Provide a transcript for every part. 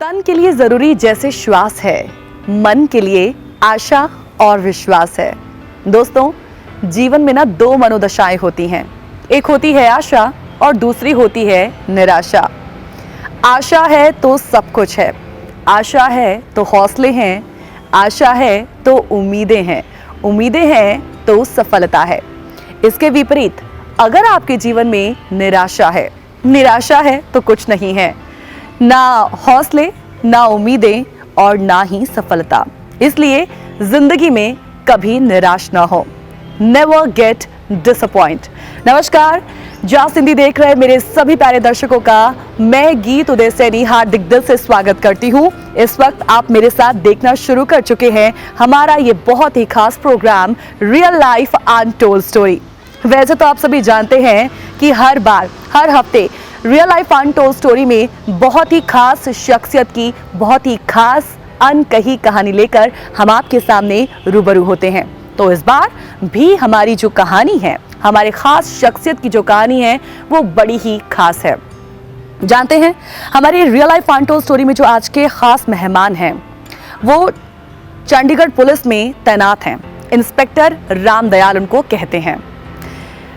तन के लिए जरूरी जैसे श्वास है, मन के लिए आशा और विश्वास है। दोस्तों, जीवन में ना दो मनोदशाएं होती हैं। एक होती है आशा और दूसरी होती है निराशा। आशा है तो सब कुछ है, आशा है तो हौसले हैं, आशा है तो उम्मीदें हैं, उम्मीदें हैं तो सफलता है। इसके विपरीत अगर आपके जीवन में निराशा है तो कुछ नहीं है, ना हौसले, ना उम्मीदें और ना ही सफलता। इसलिए जिंदगी में कभी निराश ना हो। Never get disappoint. नमस्कार, जास हिंदी देख रहे मेरे सभी प्यारे दर्शकों का मैं गीत उदय सैनी हार्दिक दिल से स्वागत करती हूँ। इस वक्त आप मेरे साथ देखना शुरू कर चुके हैं हमारा ये बहुत ही खास program real life untold story. वैसे तो आप सभी जानते हैं कि हर बार, हर हफ्ते रियल लाइफ अनटोल्ड स्टोरी में बहुत ही खास शख्सियत की बहुत ही खास अनकही कहानी लेकर हम आपके सामने रूबरू होते हैं। तो इस बार भी हमारी जो कहानी है, हमारे खास शख्सियत की जो कहानी है, वो बड़ी ही खास है। जानते हैं हमारे रियल लाइफ अनटोल्ड स्टोरी में जो आज के खास मेहमान हैं, वो चंडीगढ़ पुलिस में तैनात हैं। इंस्पेक्टर रामदयाल उनको कहते हैं।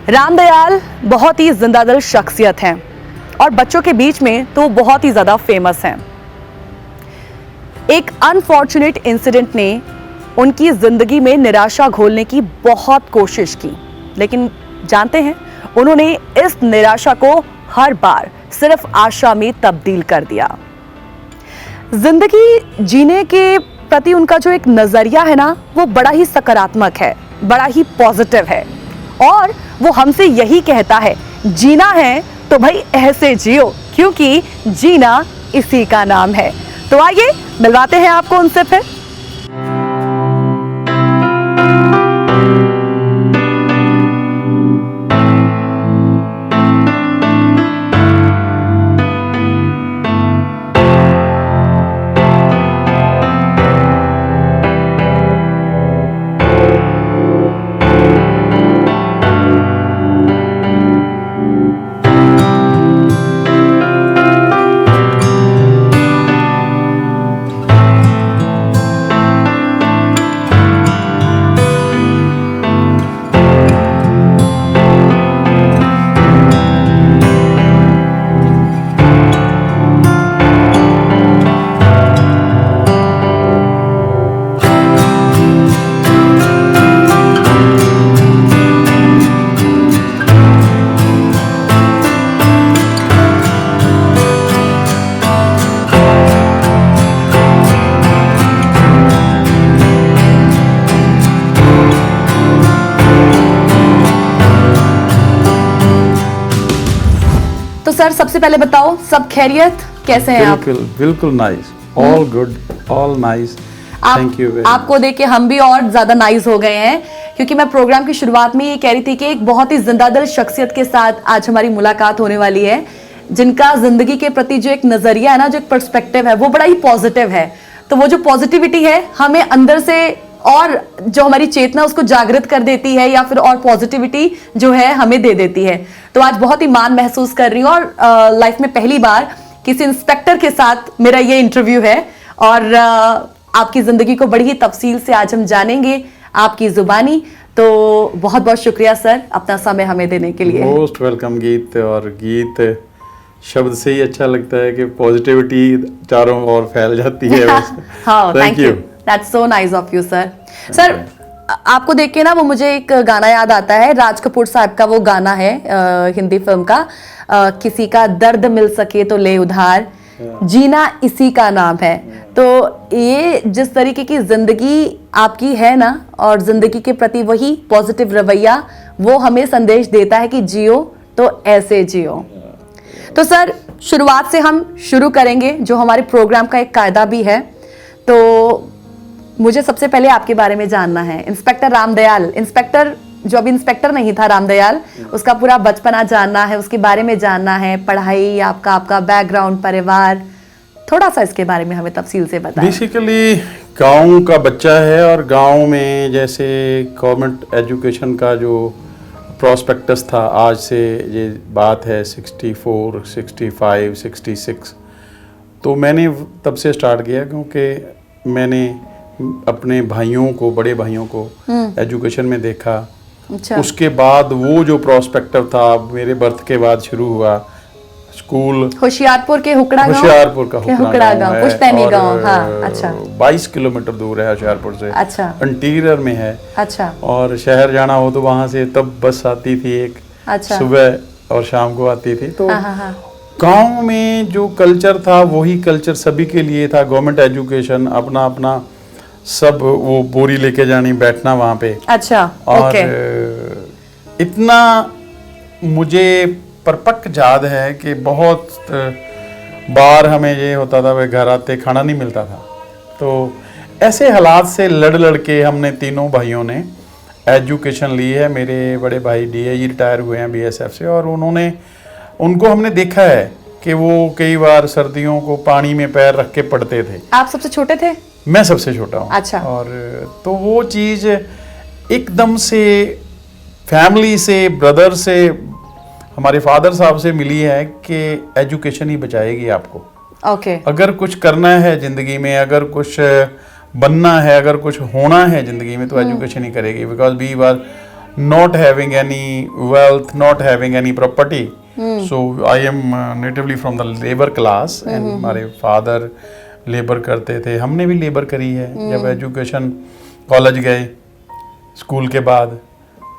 रामदयाल बहुत ही जिंदादिल शख्सियत हैं और बच्चों के बीच में तो बहुत ही ज्यादा फेमस हैं। एक अनफॉर्चुनेट इंसिडेंट ने उनकी जिंदगी में निराशा घोलने की बहुत कोशिश की, लेकिन जानते हैं उन्होंने इस निराशा को हर बार सिर्फ आशा में तब्दील कर दिया। जिंदगी जीने के प्रति उनका जो एक नजरिया है ना, वो बड़ा ही सकारात्मक है, बड़ा ही पॉजिटिव है और वो हमसे यही कहता है, जीना है तो भाई ऐसे जियो, क्योंकि जीना इसी का नाम है। तो आइए मिलवाते हैं आपको उनसे फिर। तो सर, सबसे पहले बताओ, सब खैरियत, कैसे हैं आप? बिल्कुल nice, all good, all nice, thank you. आपको देख के हम भी और ज्यादा नाइस हो गए हैं, क्योंकि मैं प्रोग्राम की शुरुआत में ये कह रही थी कि एक बहुत ही जिंदादिल शख्सियत के साथ आज हमारी मुलाकात होने वाली है, जिनका जिंदगी के प्रति जो एक नजरिया है ना, जो एक पर्सपेक्टिव है, वो बड़ा ही पॉजिटिव है। तो वो जो पॉजिटिविटी है हमें अंदर से और जो हमारी चेतना उसको जागृत कर देती है, या फिर और पॉजिटिविटी जो है हमें दे देती है। तो आज बहुत ही मान महसूस कर रही हूँ और लाइफ में पहली बार किसी इंस्पेक्टर के साथ मेरा ये इंटरव्यू है और आपकी जिंदगी को बड़ी ही तफसील से आज हम जानेंगे आपकी जुबानी। तो बहुत बहुत शुक्रिया सर, अपना समय हमें देने के लिए। मोस्ट वेलकम गीत। और गीत शब्द से ही अच्छा लगता है कि पॉजिटिविटी चारों ओर फैल जाती है। हाँ, thank you, that's so nice of you sir. Sir, आपको देख के ना वो मुझे एक गाना याद आता है, राज कपूर साहब का वो गाना है हिंदी फिल्म का, किसी का दर्द मिल सके तो ले उधार, जीना इसी का नाम है। तो ये जिस तरीके की जिंदगी आपकी है ना, और जिंदगी के प्रति वही पॉजिटिव रवैया, वो हमें संदेश देता है कि जियो तो ऐसे जियो। तो सर, शुरुआत से हम शुरू करेंगे, जो हमारे प्रोग्राम का एक कायदा भी है। तो मुझे सबसे पहले आपके बारे में जानना है, इंस्पेक्टर रामदयाल, इंस्पेक्टर जो अभी इंस्पेक्टर नहीं था रामदयाल, उसका पूरा बचपना जानना है, उसके बारे में जानना है, पढ़ाई, आपका बैकग्राउंड, परिवार, थोड़ा सा इसके बारे में हमें तफसील से बताएं। बेसिकली गांव का बच्चा है और गांव में जैसे गवर्नमेंट एजुकेशन का जो प्रोस्पेक्टस था, आज से ये बात है 64, 65, 66, तो मैंने तब से स्टार्ट किया, क्योंकि मैंने अपने भाइयों को, बड़े भाइयों को एजुकेशन में देखा। अच्छा। उसके बाद वो जो प्रोस्पेक्टिव था मेरे बर्थ के बाद शुरू हुआ। स्कूल होशियारपुर के हुकड़ा गांव, होशियारपुर का हुकड़ा गांव है, पुश्तैनी और गांव। हाँ, अच्छा। 22 किलोमीटर दूर है होशियारपुर से। अच्छा। इंटीरियर में है। अच्छा। और शहर जाना हो तो वहां से तब बस आती थी एक, अच्छा। सुबह और शाम को आती थी। तो हाँ, हाँ, हाँ। गांव में जो कल्चर था वही कल्चर सभी के लिए था। गवर्नमेंट एजुकेशन, अपना अपना सब, वो बोरी लेके जानी, बैठना वहां पे। अच्छा। और ओके। इतना मुझे परपक्क याद है कि बहुत बार हमें ये होता था भाई घर आते खाना नहीं मिलता था। तो ऐसे हालात से लड़ लड़ के हमने तीनों भाइयों ने एजुकेशन ली है। मेरे बड़े भाई डीआईजी रिटायर हुए हैं बीएसएफ से, और उनको हमने देखा है कि वो कई बार सर्दियों को पानी में पैर रख के पढ़ते थे। आप सबसे छोटे थे? मैं सबसे छोटा हूँ। अच्छा। और तो वो चीज़ एकदम से फैमिली से, ब्रदर से, हमारे फादर साहब से मिली है कि एजुकेशन ही बचाएगी आपको। ओके। अगर कुछ करना है ज़िंदगी में, अगर कुछ बनना है, अगर कुछ होना है ज़िंदगी में, तो एजुकेशन ही करेगी। Because we were not having any wealth, not having any property. So I am natively from the labour class, and हमारे फादर लेबर करते थे, हमने भी लेबर करी है। जब एजुकेशन कॉलेज गए स्कूल के बाद,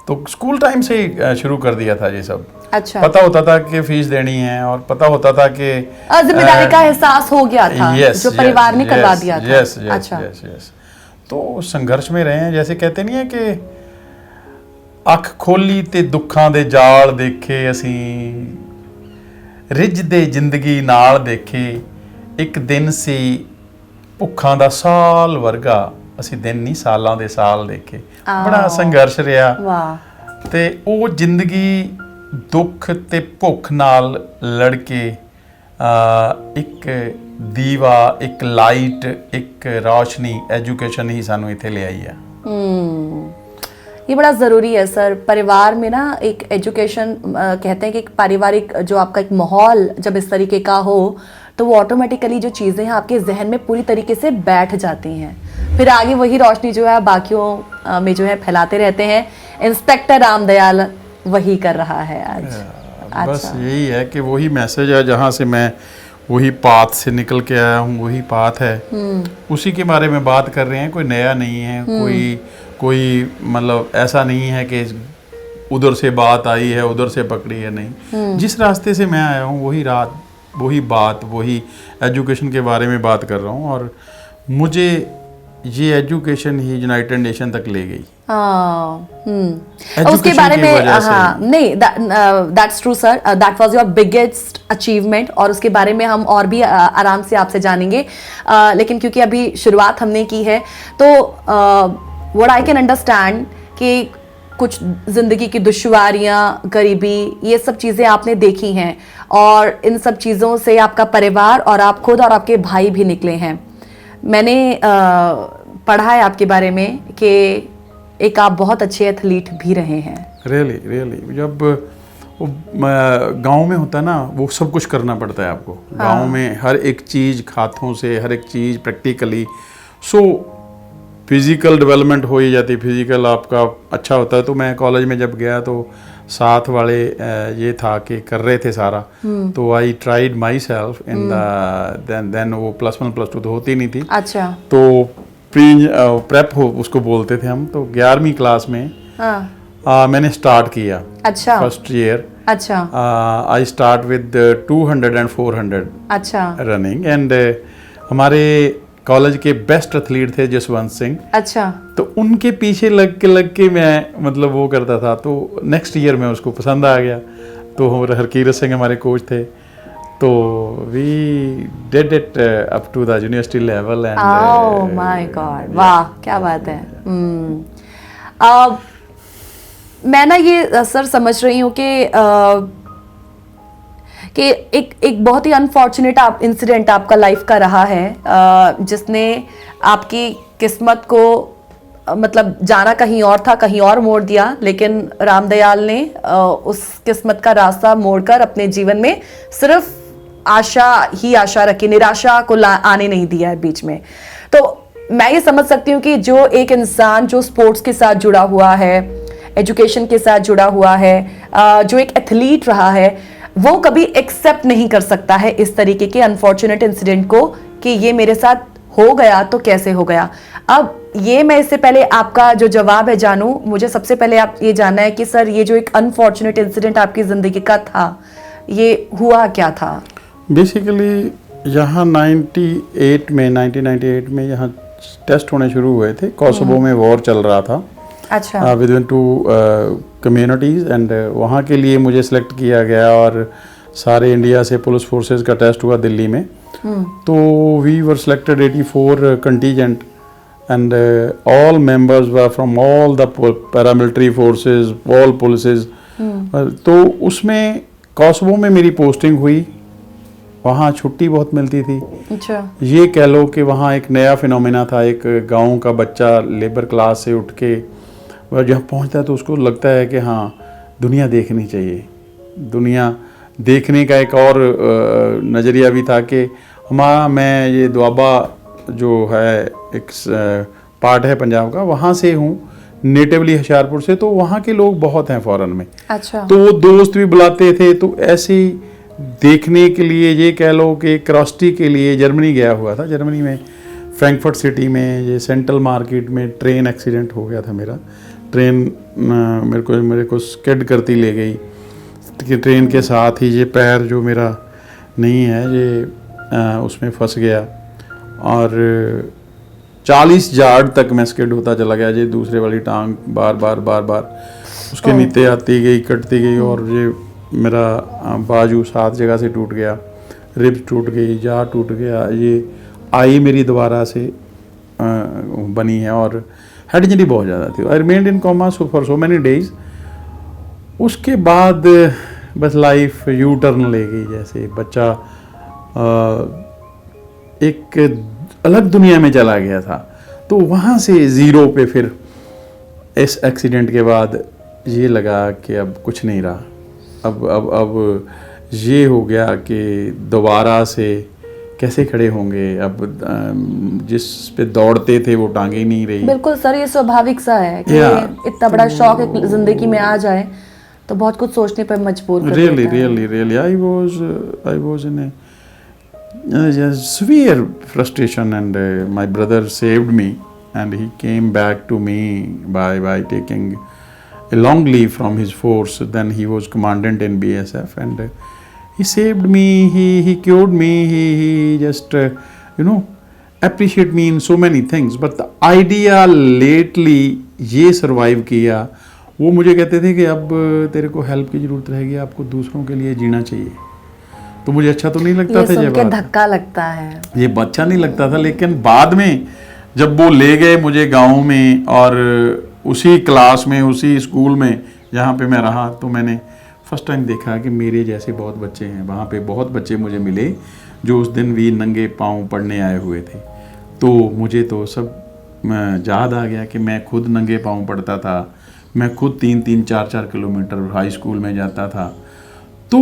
तो स्कूल टाइम से ही शुरू कर दिया था ये सब। अच्छा। पता होता था कि फीस देनी है, और पता होता था कि जिम्मेदारी का एहसास हो गया था, जो परिवार ने करवा दिया था। यस यस अच्छा। Yes yes. तो संघर्ष में रहे हैं। जैसे कहते नहीं है कि ਅੱਖ ਖੋਲੀ ਤੇ ਦੁੱਖਾਂ ਦੇ ਜਾਲ ਦੇਖੇ ਅਸੀਂ, ਰਿੱਝਦੇ ਜ਼ਿੰਦਗੀ ਨਾਲ ਦੇਖੇ, ਇੱਕ ਦਿਨ ਸੀ ਭੁੱਖਾਂ ਦਾ ਸਾਲ ਵਰਗਾ, ਅਸੀਂ ਦਿਨ ਨਹੀਂ ਸਾਲਾਂ ਦੇ ਸਾਲ ਦੇਖੇ। ਬੜਾ ਸੰਘਰਸ਼ ਰਿਹਾ। ਵਾਹ। ਤੇ ਉਹ ਜ਼ਿੰਦਗੀ ਦੁੱਖ ਤੇ ਭੁੱਖ ਨਾਲ ਲੜ ਕੇ ਇੱਕ ਦੀਵਾ, ਇੱਕ ਲਾਈਟ, ਇੱਕ ਰੌਸ਼ਨੀ, एजुकेशन ही सानू इत्थे ले आई है। ये बड़ा ज़रूरी है सर। परिवार में ना एक एजुकेशन, कहते हैं कि एक पारिवारिक जो आपका एक माहौल जब इस तरीके का हो, तो वो ऑटोमेटिकली जो चीज़ें हैं आपके जहन में पूरी तरीके से बैठ जाती हैं। फिर आगे वही रोशनी जो है बाकियों में जो है फैलाते रहते हैं। इंस्पेक्टर रामदयाल वही कर रहा है आज। बस यही है कि वही मैसेज है, जहाँ से मैं वही पाथ से निकल के आया हूँ, वही पाथ है, उसी के बारे में बात कर रहे हैं। कोई नया नहीं है, कोई मतलब ऐसा नहीं है कि उधर से बात आई है उधर से पकड़ी है, नहीं। जिस रास्ते से मैं आया हूँ वही रात, वही बात, वही एजुकेशन के बारे में बात कर रहा हूँ। और मुझे ये एजुकेशन ही यूनाइटेड नेशन तक ले गई। उसके बारे में, हाँ नहीं, that's true sir, that was your biggest achievement, और उसके बारे में हम और भी आराम से आपसे जानेंगे। लेकिन क्योंकि अभी शुरुआत हमने की है, तो व्हाट आई कैन अंडरस्टैंड कि कुछ ज़िंदगी की दुश्वारियाँ, गरीबी, ये सब चीज़ें आपने देखी हैं, और इन सब चीज़ों से आपका परिवार और आप खुद और आपके भाई भी निकले हैं। मैंने पढ़ा है आपके बारे में कि एक आप बहुत अच्छे एथलीट भी रहे हैं। रियली जब वो गांव में होता है ना, वो सब कुछ करना पड़ता है आपको। गांव में हर एक चीज़ हाथों से, हर एक चीज़ प्रैक्टिकली। सो फिज़िकल डेवलपमेंट हो ही जाती, फिज़िकल आपका अच्छा होता है। तो मैं कॉलेज में जब गया तो साथ वाले ये था कि कर रहे थे सारा, तो I tried myself in then वो +1 +2 तो होती नहीं थी। अच्छा। तो प्रेप हो उसको बोलते थे हम। तो 11वीं क्लास में मैंने स्टार्ट किया। अच्छा। First year. अच्छा। आई स्टार्ट विद 200 and 400 अच्छा रनिंग, एंड हमारे कॉलेज के बेस्ट एथलीट थे जसवंत सिंह। अच्छा। तो उनके पीछे लग के मैं मतलब वो करता था। तो नेक्स्ट ईयर में उसको पसंद आ गया। तो हरकीरत सिंह हमारे कोच थे। तो we did it up to the university level and oh my God, वाह क्या बात है। मैं ना ये सर समझ रही हूँ कि एक बहुत ही अनफॉर्चुनेट इंसिडेंट आपका लाइफ का रहा है, जिसने आपकी किस्मत को मतलब जाना कहीं और था, कहीं और मोड़ दिया। लेकिन रामदयाल ने उस किस्मत का रास्ता मोड़कर अपने जीवन में सिर्फ आशा ही आशा रखी, निराशा को आने नहीं दिया है बीच में। तो मैं ये समझ सकती हूँ कि जो एक इंसान जो स्पोर्ट्स के साथ जुड़ा हुआ है, एजुकेशन के साथ जुड़ा हुआ है, जो एक एथलीट रहा है, वो कभी एक्सेप्ट नहीं कर सकता है इस तरीके के अनफॉर्चुनेट इंसिडेंट को कि ये मेरे साथ हो गया तो कैसे हो गया। अब ये मैं इससे पहले आपका जो जवाब है जानूं, मुझे सबसे पहले आप ये जानना है कि सर ये जो एक अनफॉर्चुनेट इंसिडेंट आपकी ज़िंदगी का था, ये हुआ क्या था? बेसिकली यहाँ 1998 में यहाँ टेस्ट होने शुरू हुए थे। कोसोवो में वॉर चल रहा था अच्छा। विद इन 2 कम्युनिटीज़ एंड वहाँ के लिए मुझे सेलेक्ट किया गया और सारे इंडिया से पुलिस फोर्सेस का टेस्ट हुआ दिल्ली में। तो we were selected 84 contingent and all members were from all the paramilitary forces, all polices. तो उसमें कोसोवो में मेरी पोस्टिंग हुई। वहाँ छुट्टी बहुत मिलती थी। अच्छा। ये कह लो कि वहाँ एक नया फिनोमेना था। एक गांव का बच्चा लेबर क्लास से उठ के वह जहाँ पहुँचता है तो उसको लगता है कि हाँ दुनिया देखनी चाहिए। दुनिया देखने का एक और नज़रिया भी था कि मैं ये दुआबा जो है एक पार्ट है पंजाब का, वहाँ से हूँ, नेटिवली होशियारपुर से। तो वहाँ के लोग बहुत हैं फॉरेन में। अच्छा। तो वो दोस्त भी बुलाते थे। तो ऐसे देखने के लिए ये कह लो कि क्रॉसिटी के लिए जर्मनी गया हुआ था। जर्मनी में फ्रैंकफर्ट सिटी में ये सेंट्रल मार्केट में ट्रेन एक्सीडेंट हो गया था मेरा। ट्रेन मेरे को स्किड करती ले गई कि ट्रेन के साथ ही ये पैर जो मेरा नहीं है ये उसमें फंस गया और 40 यार्ड तक मैं स्किड होता चला गया। ये दूसरे वाली टांग बार बार उसके नीचे आती गई, कटती गई और ये मेरा बाजू 7 जगह से टूट गया, रिब्स टूट गई, जा टूट गया। ये आई मेरी दोबारा से बनी है और हेड इंजरी बहुत ज़्यादा थी। I remained in coma for so many days. उसके बाद बस लाइफ यू टर्न ले गई। जैसे बच्चा एक अलग दुनिया में चला गया था। तो वहाँ से ज़ीरो पे फिर इस एक्सीडेंट के बाद ये लगा कि अब कुछ नहीं रहा। अब ये हो गया कि दोबारा से कैसे खड़े होंगे। अब जिस पे दौड़ते थे वो टांगे ही नहीं रही। बिल्कुल सर, ये स्वाभाविक सा है कि इतना बड़ा शौक एक जिंदगी में आ जाए तो बहुत कुछ सोचने पर मजबूर कर देता है। Really, I was in a severe frustration and my brother saved me and he came back to me by taking a long leave from his force. Then he was commandant in BSF and he saved me, he cured me, he just appreciate me in so many things. But the idea lately ये survive किया, वो मुझे कहते थे कि अब तेरे को हेल्प की ज़रूरत रहेगी, आपको दूसरों के लिए जीना चाहिए। तो मुझे अच्छा तो नहीं लगता था। ये बात धक्का लगता है, ये अच्छा नहीं लगता था। लेकिन बाद में जब वो ले गए मुझे गाँव में और उसी क्लास में, उसी स्कूल में जहाँ पे मैं रहा, तो मैंने फर्स्ट टाइम देखा कि मेरे जैसे बहुत बच्चे हैं। वहाँ पे बहुत बच्चे मुझे मिले जो उस दिन भी नंगे पाँव पढ़ने आए हुए थे। तो मुझे तो सब याद आ गया कि मैं खुद नंगे पाँव पढ़ता था। मैं खुद 3-3, 4-4 किलोमीटर हाई स्कूल में जाता था। तो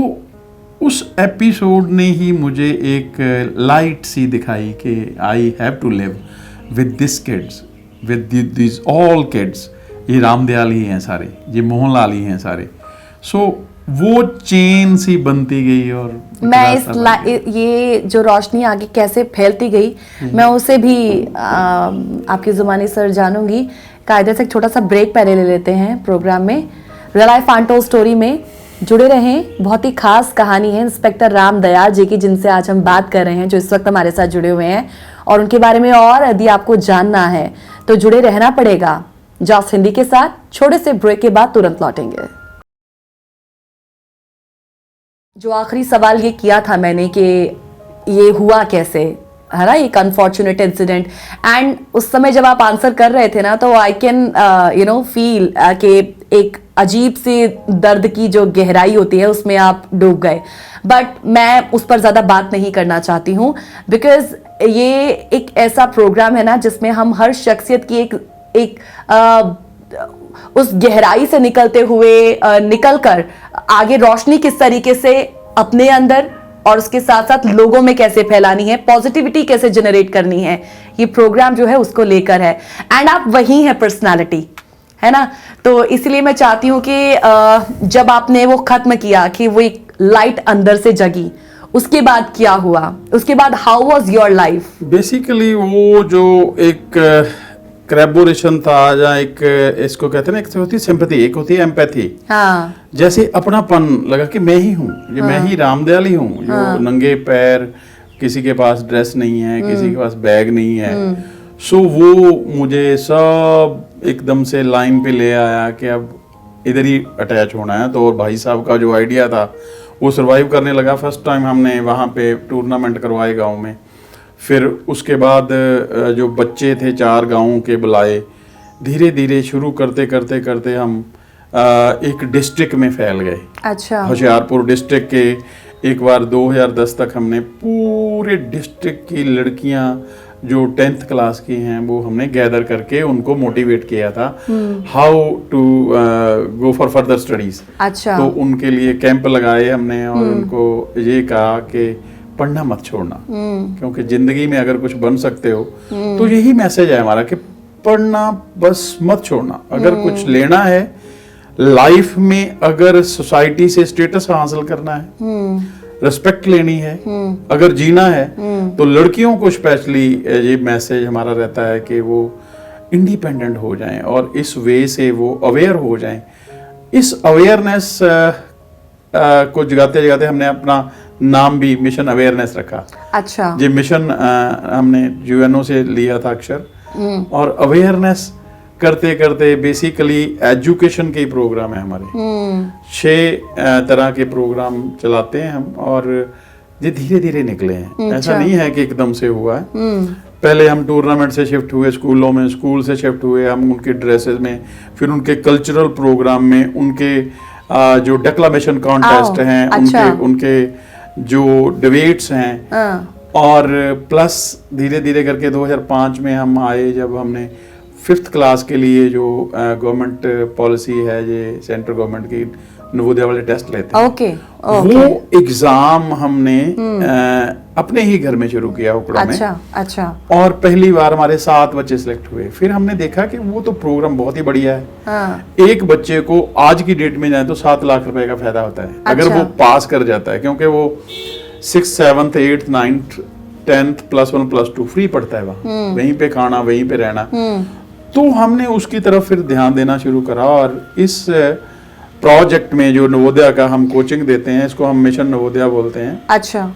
उस एपिसोड ने ही मुझे एक लाइट सी दिखाई कि I have to live with this kids, with this all kids. ये रामदयाल ही हैं सारे, ये मोहनलाल ही हैं सारे। सो वो चेन सी बनती गई और मैं ये जो रोशनी आगे कैसे फैलती गई, मैं उसे भी आपकी ज़ुबानी सर जानूंगी। कायदे से एक छोटा सा ब्रेक पहले ले लेते हैं प्रोग्राम में। रियल लाइफ अनटोल्ड स्टोरी में जुड़े रहें। बहुत ही खास कहानी है इंस्पेक्टर रामदयाल जी की, जिनसे आज हम बात कर रहे हैं, जो इस वक्त हमारे साथ जुड़े हुए हैं। और उनके बारे में और यदि आपको जानना है तो जुड़े रहना पड़ेगा जॉस हिंदी के साथ। छोटे से ब्रेक के बाद तुरंत लौटेंगे। जो आखिरी सवाल ये किया था मैंने कि ये हुआ कैसे, है ना, एक अनफॉर्चुनेट इंसिडेंट। एंड उस समय जब आप आंसर कर रहे थे ना, तो आई कैन फील कि एक अजीब सी दर्द की जो गहराई होती है उसमें आप डूब गए। बट मैं उस पर ज़्यादा बात नहीं करना चाहती हूँ, बिकॉज ये एक ऐसा प्रोग्राम है ना जिसमें हम हर शख्सियत की एक उस गहराई से निकलते हुए निकलकर आगे रोशनी किस तरीके से अपने अंदर और उसके साथ साथ लोगों में कैसे फैलानी है, पॉजिटिविटी कैसे जनरेट करनी है, ये प्रोग्राम जो है उसको लेकर है। एंड आप वही है पर्सनालिटी, है ना। तो इसलिए मैं चाहती हूँ कि जब आपने वो खत्म किया कि वो एक लाइट अंदर से जगी, उसके बाद क्या हुआ, उसके बाद how was your life? Basically वो जो एक क्रैबोरेशन था, या एक इसको कहते हैं ना, एक होती है सिंपैथी, एक होती है एम्पैथी। हाँ, जैसे अपनापन लगा कि मैं ही हूँ, ये मैं ही रामदयाल ही हूँ, जो नंगे पैर, किसी के पास ड्रेस नहीं है, किसी के पास बैग नहीं है। सो वो मुझे सब एकदम से लाइन पे ले आया कि अब इधर ही अटैच होना है। तो और भाई साहब का जो आइडिया था वो सरवाइव करने लगा। फर्स्ट टाइम हमने वहाँ पे टूर्नामेंट करवाए गांव में, फिर उसके बाद जो बच्चे थे 4 गांवों के बुलाए, धीरे धीरे शुरू करते करते करते हम एक डिस्ट्रिक्ट में फैल गए। अच्छा। होशियारपुर डिस्ट्रिक्ट के एक बार 2010 तक हमने पूरे डिस्ट्रिक्ट की लड़कियां जो 10th क्लास की हैं वो हमने गैदर करके उनको मोटिवेट किया था how to go for further studies. अच्छा। तो उनके लिए कैंप लगाए हमने और उनको ये कहा कि पढ़ना मत छोड़ना, क्योंकि जिंदगी में अगर कुछ बन सकते हो तो यही मैसेज है हमारा कि पढ़ना बस मत छोड़ना। अगर कुछ लेना है लाइफ में, अगर सोसाइटी से स्टेटस हासिल करना है, रिस्पेक्ट लेनी है, अगर जीना है, तो लड़कियों को स्पेशली ये मैसेज हमारा रहता है कि वो इंडिपेंडेंट हो जाएं और इस वे से वो अवेयर हो जाएं। इस अवेयरनेस को जगाते जगाते हमने अपना नाम भी मिशन अवेयरनेस रखा। अच्छा। ये मिशन हमने यूएनओ से लिया था अक्षर, और अवेयरनेस करते करते बेसिकली एजुकेशन के प्रोग्राम है हमारे। 6 तरह के प्रोग्राम चलाते हैं हम, और ये धीरे धीरे निकले हैं। ऐसा नहीं है कि एकदम से हुआ है। पहले हम टूर्नामेंट से शिफ्ट हुए स्कूलों में, स्कूल से शिफ्ट हुए हम उनके ड्रेसेस में, फिर उनके कल्चरल प्रोग्राम में, उनके जो डेक्लामेशन कॉन्टेस्ट हैं, अच्छा। उनके जो डिबेट्स हैं, और प्लस धीरे धीरे करके 2005 में हम आए जब हमने 5th क्लास के लिए जो गवर्नमेंट पॉलिसी है, ये सेंट्रल गवर्नमेंट की नवोदय वाले टेस्ट लेते हैं। ओके। वो एग्जाम हमने अपने ही घर में शुरू किया उकड़ा में। अच्छा। अच्छा। और पहली बार हमारे 7 बच्चे सिलेक्ट हुए। फिर हमने देखा कि वो तो प्रोग्राम बहुत ही बढ़िया है। हाँ। एक बच्चे को आज की डेट में जाए तो 7 लाख रुपए का फायदा होता है अगर अच्छा। वो पास कर जाता है, क्योंकि वो 6th 7th 8th 9th 10th +1 +2 free पढ़ता है वहाँ, वहीं पे खाना, वहीं पे रहना। तो हमने उसकी तरफ फिर ध्यान देना शुरू करा, और इस प्रोजेक्ट में जो नवोदय का हम कोचिंग देते हैं, इसको हम मिशन नवोदय बोलते हैं। अच्छा।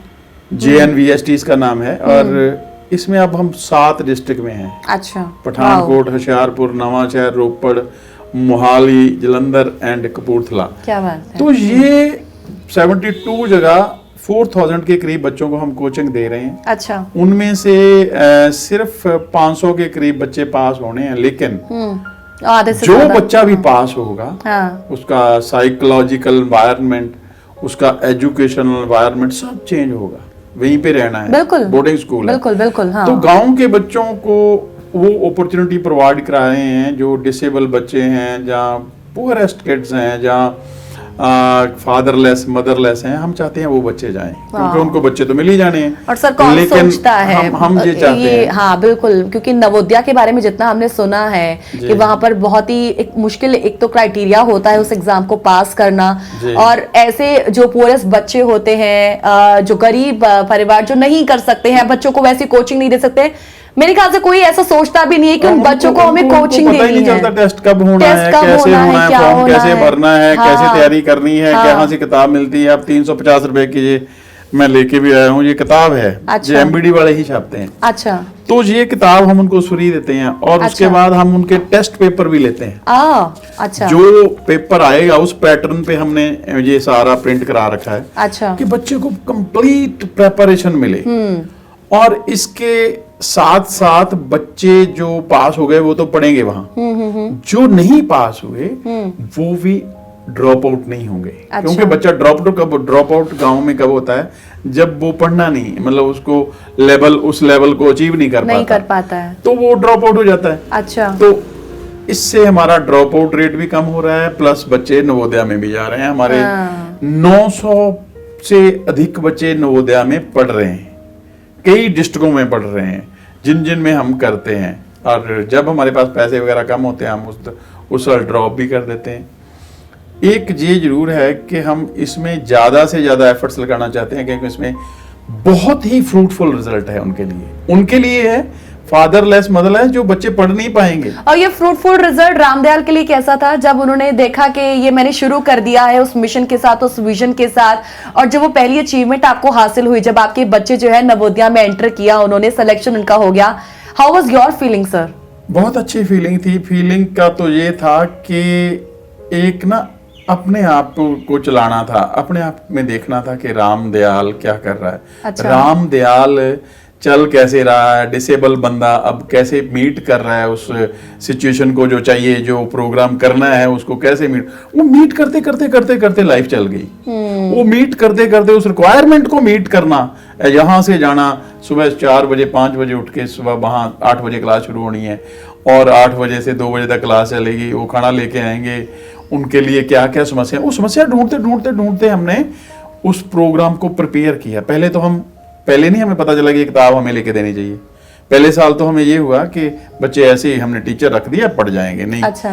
JNVST इसका नाम है, और इसमें अब हम 7 डिस्ट्रिक्ट में हैं। अच्छा। पठानकोट, होशियारपुर, नवांशहर, रोपड़, मोहाली, जलंधर एंड कपूरथला। क्या बात है। तो ये 72 जगह 4000 के करीब बच्चों को हम कोचिंग दे रहे हैं। अच्छा। उनमें से सिर्फ 500 के करीब बच्चे पास होने हैं, लेकिन आधे से जो ज्यादा। बच्चा भी पास होगा, हाँ। उसका साइकोलॉजिकल एनवायरनमेंट, उसका एजुकेशनल एनवायरनमेंट सब चेंज होगा। वहीं पे रहना है, बिल्कुल बोर्डिंग स्कूल है। बिल्कुल बिल्कुल। हाँ। तो गांव के बच्चों को वो अपॉर्चुनिटी प्रोवाइड कराए हैं, जो डिसेबल बच्चे हैं, जहाँ पुअरेस्ट किड्स हैं, जहाँ फादरलेस मदरलेस हैं, हम चाहते हैं वो बच्चे जाएं, क्योंकि उनको बच्चे तो मिल ही जाने हैं। और सर कौन लेकिन सोचता है हम ये चाहते हैं। हाँ बिल्कुल, क्योंकि नवोदया के बारे में जितना हमने सुना है कि वहां पर बहुत ही एक मुश्किल एक तो क्राइटेरिया होता है उस एग्जाम को पास करना, और ऐसे जो पुअरेस्ट बच्चे होते हैं, जो गरीब परिवार जो नहीं कर सकते हैं, बच्चों को वैसी कोचिंग नहीं दे सकते, मेरे ख्याल से कोई ऐसा सोचता भी नहीं है कि उन बच्चों को हमें कोचिंग देनी है। पता ही नहीं चलता टेस्ट कब होना है, कैसे होना है, फॉर्म कैसे भरना है, कैसे तैयारी करनी है, कहाँ से किताब मिलती है। अब 350 रुपए की ये मैं लेके भी आया हूँ, ये किताब है। अच्छा। ये MBD वाले ही छापते हैं। अच्छा। तो ये किताब हम उनको फ्री देते हैं, और उसके बाद हम उनके टेस्ट पेपर भी लेते हैं। अच्छा। जो पेपर आएगा उस पैटर्न पे हमने ये सारा प्रिंट करा रखा है। अच्छा। कि बच्चे को कंप्लीट प्रेपरेशन मिले। और इसके साथ साथ बच्चे जो पास हो गए वो तो पढ़ेंगे वहां, जो नहीं पास हुए वो भी ड्रॉप आउट नहीं होंगे। अच्छा। क्योंकि बच्चा ड्रॉप आउट गांव में कब होता है, जब वो पढ़ना नहीं, मतलब उसको उस लेवल को अचीव नहीं कर पाता है, तो वो ड्रॉप आउट हो जाता है। अच्छा। तो इससे हमारा ड्रॉप आउट रेट भी कम हो रहा है, प्लस बच्चे नवोदय में भी जा रहे हैं। हमारे 900 से अधिक बच्चे नवोदया में पढ़ रहे हैं, कई डिस्ट्रिक्टों में पढ़ रहे हैं जिन जिन में हम करते हैं। और जब हमारे पास पैसे वगैरह कम होते हैं हम उस साल ड्रॉप भी कर देते हैं। एक ये जरूर है कि हम इसमें ज़्यादा से ज़्यादा एफर्ट्स लगाना चाहते हैं क्योंकि इसमें बहुत ही फ्रूटफुल रिजल्ट है उनके लिए है फादरलेस मदरलेस जो बच्चे पढ़ नहीं पाएंगे। और ये फ्रूटफुल रिजल्ट रामदयाल के लिए कैसा था जब उन्होंने देखा कि ये मैंने शुरू कर दिया है उस मिशन के साथ, उस विजन के साथ, और जब वो पहली अचीवमेंट आपको हासिल हुई, जब आपके बच्चे जो है नवोदया में एंटर किया, उन्होंने सिलेक्शन उनका हो गया, how was your feeling sir? बहुत अच्छी फीलिंग थी। फीलिंग का तो ये था कि एक ना अपने आप को चलाना था, अपने आप में देखना था कि रामदयाल क्या कर रहा है। अच्छा। रामदयाल चल कैसे रहा है, डिसेबल बंदा अब कैसे मीट कर रहा है उस सिचुएशन को जो चाहिए, जो प्रोग्राम करना है उसको कैसे वो मीट करते करते करते करते लाइफ चल गई। वो मीट करते करते उस रिक्वायरमेंट को मीट करना, यहाँ से जाना सुबह 4 बजे 5 बजे उठ के, सुबह वहाँ 8 बजे क्लास शुरू होनी है और 8 बजे से 2 बजे तक क्लास चलेगी, वो खाना लेके आएंगे, उनके लिए क्या क्या समस्या, वो समस्या ढूंढते ढूंढते ढूंढते हमने उस प्रोग्राम को प्रिपेयर किया। पहले नहीं हमें पता चला कि किताब हमें लेके देनी चाहिए। पहले साल तो हमें ये हुआ कि बच्चे ऐसे ही हमने टीचर रख दिया पढ़ जाएंगे, नहीं। अच्छा।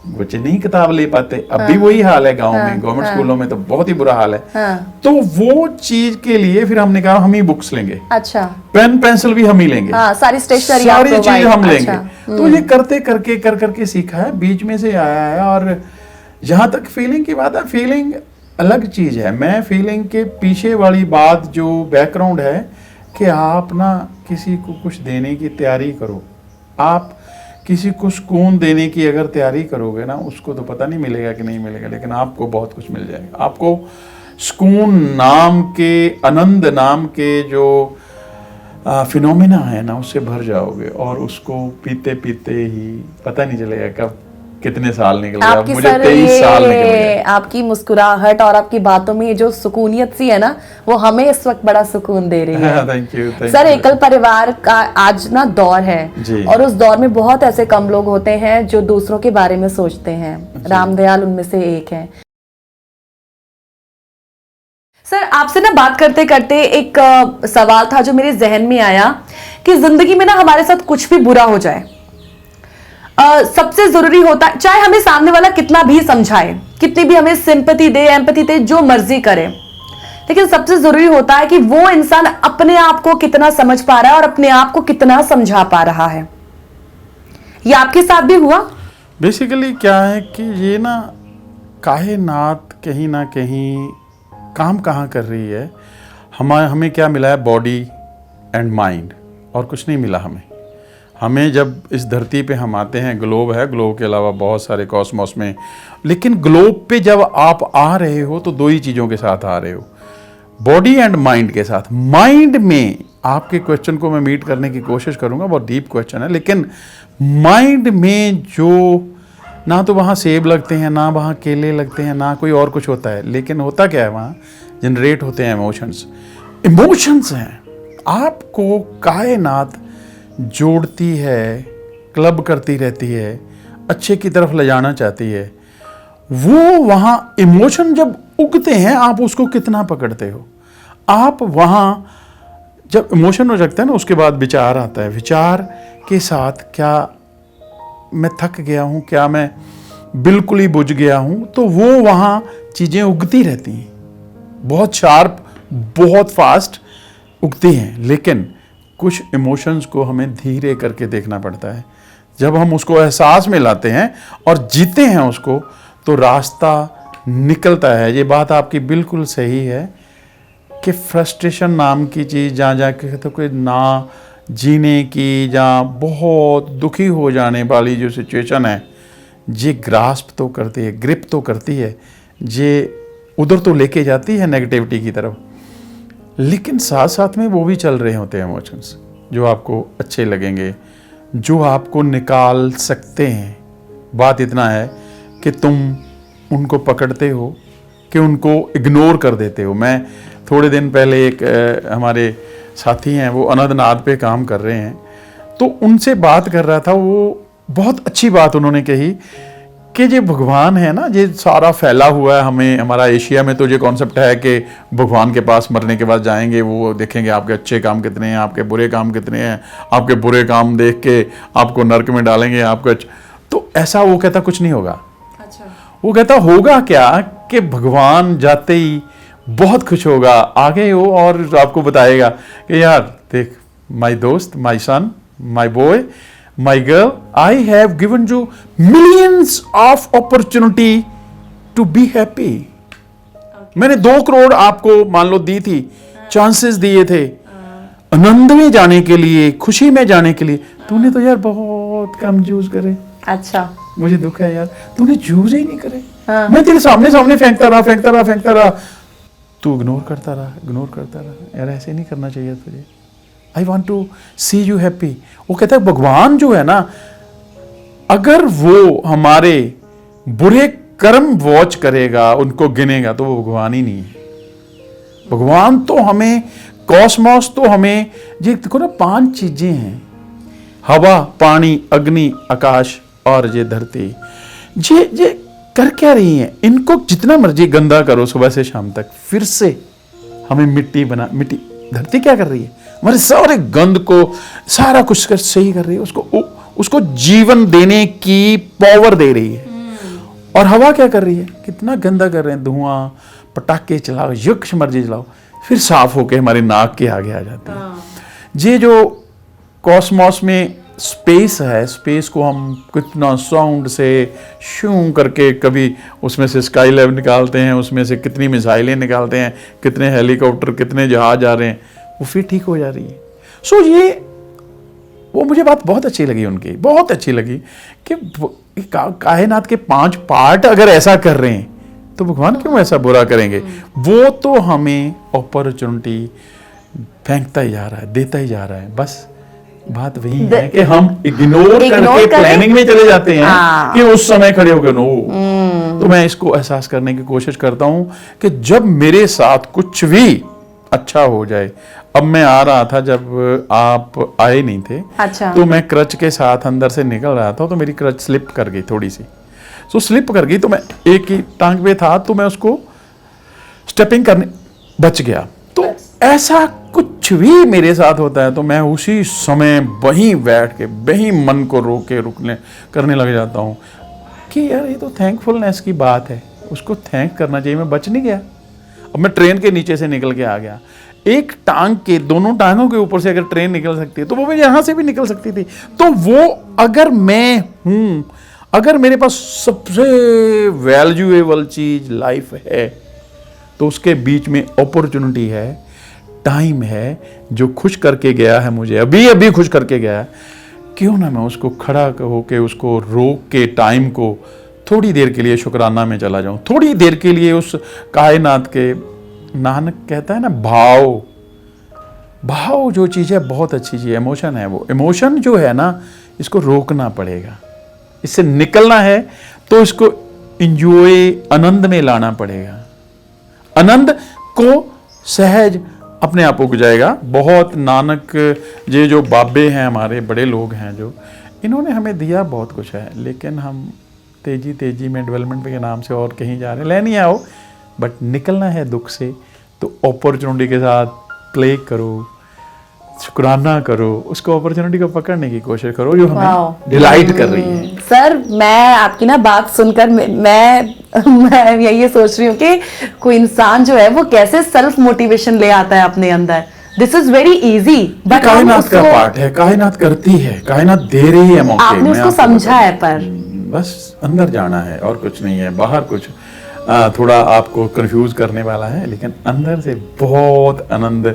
बच्चे नहीं किताब ले पाते। अब भी वही हाल है गांव में, गवर्नमेंट स्कूलों में तो बहुत ही बुरा हाल है। तो वो चीज के लिए फिर हमने कहा हम ही बुक्स लेंगे। अच्छा। पेन पेंसिल भी हम ही लेंगे। सारी स्टेशनरी सारी चीज हम लेंगे। अच्छा। तो ये करते करके करके सीखा है, बीच में से आया है। और जहां तक फीलिंग की बात है, फीलिंग अलग चीज है। मैं फीलिंग के पीछे वाली बात जो बैकग्राउंड है कि आप ना किसी को कुछ देने की तैयारी करो, आप किसी को सुकून देने की अगर तैयारी करोगे ना, उसको तो पता नहीं मिलेगा कि नहीं मिलेगा, लेकिन आपको बहुत कुछ मिल जाएगा। आपको सुकून नाम के, आनंद नाम के जो फिनोमेना है ना, उससे भर जाओगे और उसको पीते पीते ही पता नहीं चलेगा कब कितने साल निकल गया। मुझे 23 साल निकल गए। आपकी मुस्कुराहट और आपकी बातों में ये जो सुकूनियत सी है ना, वो हमें इस वक्त बड़ा सुकून दे रही है। थैंक यू सर, एकल परिवार का आज ना दौर है और उस दौर में बहुत ऐसे कम लोग होते हैं जो दूसरों के बारे में सोचते हैं। रामदयाल उनमें से एक है। सर, आपसे ना बात करते करते एक सवाल था जो मेरे जहन में आया कि जिंदगी में ना हमारे साथ कुछ भी बुरा हो जाए, सबसे जरूरी होता है, चाहे हमें सामने वाला कितना भी समझाए, कितनी भी हमें सिंपैथी दे, एम्पैथी दे, जो मर्जी करे, लेकिन सबसे जरूरी होता है कि वो इंसान अपने आप को कितना समझ पा रहा है और अपने आप को कितना समझा पा रहा है। ये आपके साथ भी हुआ? बेसिकली क्या है कि ये ना कायनात कहीं ना कहीं काम कहाँ कर रही है। हमें क्या मिला है? बॉडी एंड माइंड, और कुछ नहीं मिला हमें जब इस धरती पे हम आते हैं, ग्लोब है, ग्लोब के अलावा बहुत सारे कॉस्मोस में, लेकिन ग्लोब पे जब आप आ रहे हो तो 2 ही चीज़ों के साथ आ रहे हो, बॉडी एंड माइंड के साथ। माइंड में आपके क्वेश्चन को मैं मीट करने की कोशिश करूंगा, बहुत डीप क्वेश्चन है, लेकिन माइंड में जो ना तो वहाँ सेब लगते हैं, ना वहाँ केले लगते हैं, ना कोई और कुछ होता है, लेकिन होता क्या है, वहाँ जनरेट होते हैं इमोशंस हैं। आपको कायनात जोड़ती है, क्लब करती रहती है, अच्छे की तरफ ले जाना चाहती है। वो वहाँ इमोशन जब उगते हैं, आप उसको कितना पकड़ते हो। आप वहाँ जब इमोशन हो जाता है ना, उसके बाद विचार आता है। विचार के साथ क्या मैं थक गया हूँ, क्या मैं बिल्कुल ही बुझ गया हूँ, तो वो वहाँ चीज़ें उगती रहती हैं, बहुत शार्प, बहुत फास्ट उगती हैं। लेकिन कुछ इमोशंस को हमें धीरे करके देखना पड़ता है। जब हम उसको एहसास में लाते हैं और जीते हैं उसको, तो रास्ता निकलता है। ये बात आपकी बिल्कुल सही है कि फ्रस्ट्रेशन नाम की चीज़ जहाँ जाके तो कोई ना जीने की, जहाँ बहुत दुखी हो जाने वाली जो सिचुएशन है, ये ग्रास्प तो करती है, ग्रिप तो करती है, ये उधर तो लेके जाती है नेगेटिविटी की तरफ, लेकिन साथ साथ में वो भी चल रहे होते हैं इमोशंस जो आपको अच्छे लगेंगे, जो आपको निकाल सकते हैं। बात इतना है कि तुम उनको पकड़ते हो कि उनको इग्नोर कर देते हो। मैं थोड़े दिन पहले एक हमारे साथी हैं, वो अनंतनाद पे काम कर रहे हैं, तो उनसे बात कर रहा था। वो बहुत अच्छी बात उन्होंने कही कि ये भगवान है ना, ये सारा फैला हुआ है। हमें हमारा एशिया में तो ये कॉन्सेप्ट है कि भगवान के पास मरने के बाद जाएंगे, वो देखेंगे आपके अच्छे काम कितने हैं, आपके बुरे काम कितने हैं, आपके बुरे काम देख के आपको नरक में डालेंगे, आपको तो ऐसा वो कहता कुछ नहीं होगा। अच्छा। वो कहता होगा क्या कि भगवान जाते ही बहुत खुश होगा, आगे वो और आपको बताएगा कि यार देख माय दोस्त, my son, my boy, my girl, I have given you millions of opportunity to be happy. मैंने 2 करोड़ आपको मान लो दी थी, चांसेस दिए थे आनंद में जाने के लिए, खुशी में जाने के लिए। तूने तो यार बहुत कम यूज करे। अच्छा। मुझे दुख है यार, तूने यूज ही नहीं करे। हाँ। मैं तेरे सामने सामने फेंकता रहा, तू इग्नोर करता रहा। यार ऐसे नहीं करना चाहिए तुझे। I want to see you happy. वो कहता है भगवान जो है ना, अगर वो हमारे बुरे कर्म वॉच करेगा, उनको गिनेगा, तो वो भगवान ही नहीं है। भगवान तो हमें, कॉस्मोस तो हमें, ये देखो ना 5 चीजें हैं, हवा, पानी, अग्नि, आकाश और ये धरती। ये कर क्या रही हैं? इनको जितना मर्जी गंदा करो सुबह से शाम तक, फिर से हमें मिट्टी धरती क्या कर रही है? हमारे सारे गंद को, सारा कुछ सही कर रही है, उसको जीवन देने की पावर दे रही है। और हवा क्या कर रही है? कितना गंदा कर रहे हैं, धुआं, पटाखे चलाओ, यक्ष मर्जी चलाओ, फिर साफ होके हमारे नाक के आगे आ जाती है। ये जो कॉस्मोस में स्पेस है, स्पेस को हम कितना साउंड से शू करके, कभी उसमें से स्काई लैब निकालते हैं, उसमें से कितनी मिसाइलें निकालते हैं, कितने हेलीकॉप्टर, कितने जहाज आ रहे हैं, वो फिर ठीक हो जा रही है। सो ये वो मुझे बात बहुत अच्छी लगी उनकी, बहुत अच्छी लगी कि कायनात के 5 पार्ट अगर ऐसा कर रहे हैं तो भगवान क्यों ऐसा बुरा करेंगे? वो तो हमें अपॉर्चुनिटी फेंकता ही जा रहा है, देता ही जा रहा है। बस बात वही है कि हम इग्नोर करके प्लानिंग में चले जाते हैं कि उस समय खड़े होकर नो। तो मैं इसको एहसास करने की कोशिश करता हूं कि जब मेरे साथ कुछ भी अच्छा हो जाए। अब मैं आ रहा था जब आप आए नहीं थे। अच्छा। तो मैं क्रच के साथ अंदर से निकल रहा था, तो मेरी क्रच स्लिप कर गई थोड़ी सी। स्लिप कर गई तो मैं एक ही टांग पे था, तो मैं उसको स्टेपिंग करने बच गया। तो ऐसा कुछ भी मेरे साथ होता है तो मैं उसी समय वहीं बैठ के वहीं मन को रुकने करने लग जाता हूँ कि यार ये तो थैंकफुलनेस की बात है, उसको थैंक करना चाहिए। मैं बच नहीं गया। अब मैं ट्रेन के नीचे से निकल के आ गया। एक टांग के, दोनों टांगों के ऊपर से अगर ट्रेन निकल सकती है तो वो भी यहाँ से भी निकल सकती थी। तो वो अगर मैं हूँ, अगर मेरे पास सबसे वैल्यूएबल चीज लाइफ है तो उसके बीच में अपॉर्चुनिटी है, टाइम है, जो खुश करके गया है मुझे, अभी अभी खुश करके गया है, क्यों ना मैं उसको खड़ा होके, उसको रोक के टाइम को थोड़ी देर के लिए शुक्राना में चला जाऊं, थोड़ी देर के लिए उस कायनात के, नानक कहता है ना, भाव जो चीज़ है बहुत अच्छी चीज़ है, इमोशन है। वो इमोशन जो है ना, इसको रोकना पड़ेगा, इससे निकलना है तो इसको इंजॉय, आनंद में लाना पड़ेगा। आनंद को सहज अपने आप उग जाएगा। बहुत नानक ये जो बाबे हैं, हमारे बड़े लोग हैं, जो इन्होंने हमें दिया बहुत कुछ है, लेकिन हम तेजी में डेवलपमेंट के नाम से और कहीं जा रहे हैं। ले नहीं आओ, बट निकलना है दुख से तो अपॉर्चुनिटी के साथ प्ले करो, शुक्राना करो, उसको अपॉर्चुनिटी को पकड़ने की कोशिश करो जो हमें डिलाइट कर रही है। सर, मैं आपकी ना बात सुनकर मैं यही सोच रही हूँ कि कोई इंसान जो है वो कैसे सेल्फ मोटिवेशन ले आता है अपने अंदर। This is very easy, but कायनात का पार्ट है, कायनात करती है, कायनात दे रही है मौके। आपने उसको समझा है, पर बस अंदर जाना है और कुछ नहीं है। बाहर कुछ थोड़ा आपको कंफ्यूज करने वाला है, लेकिन अंदर से बहुत आनंद।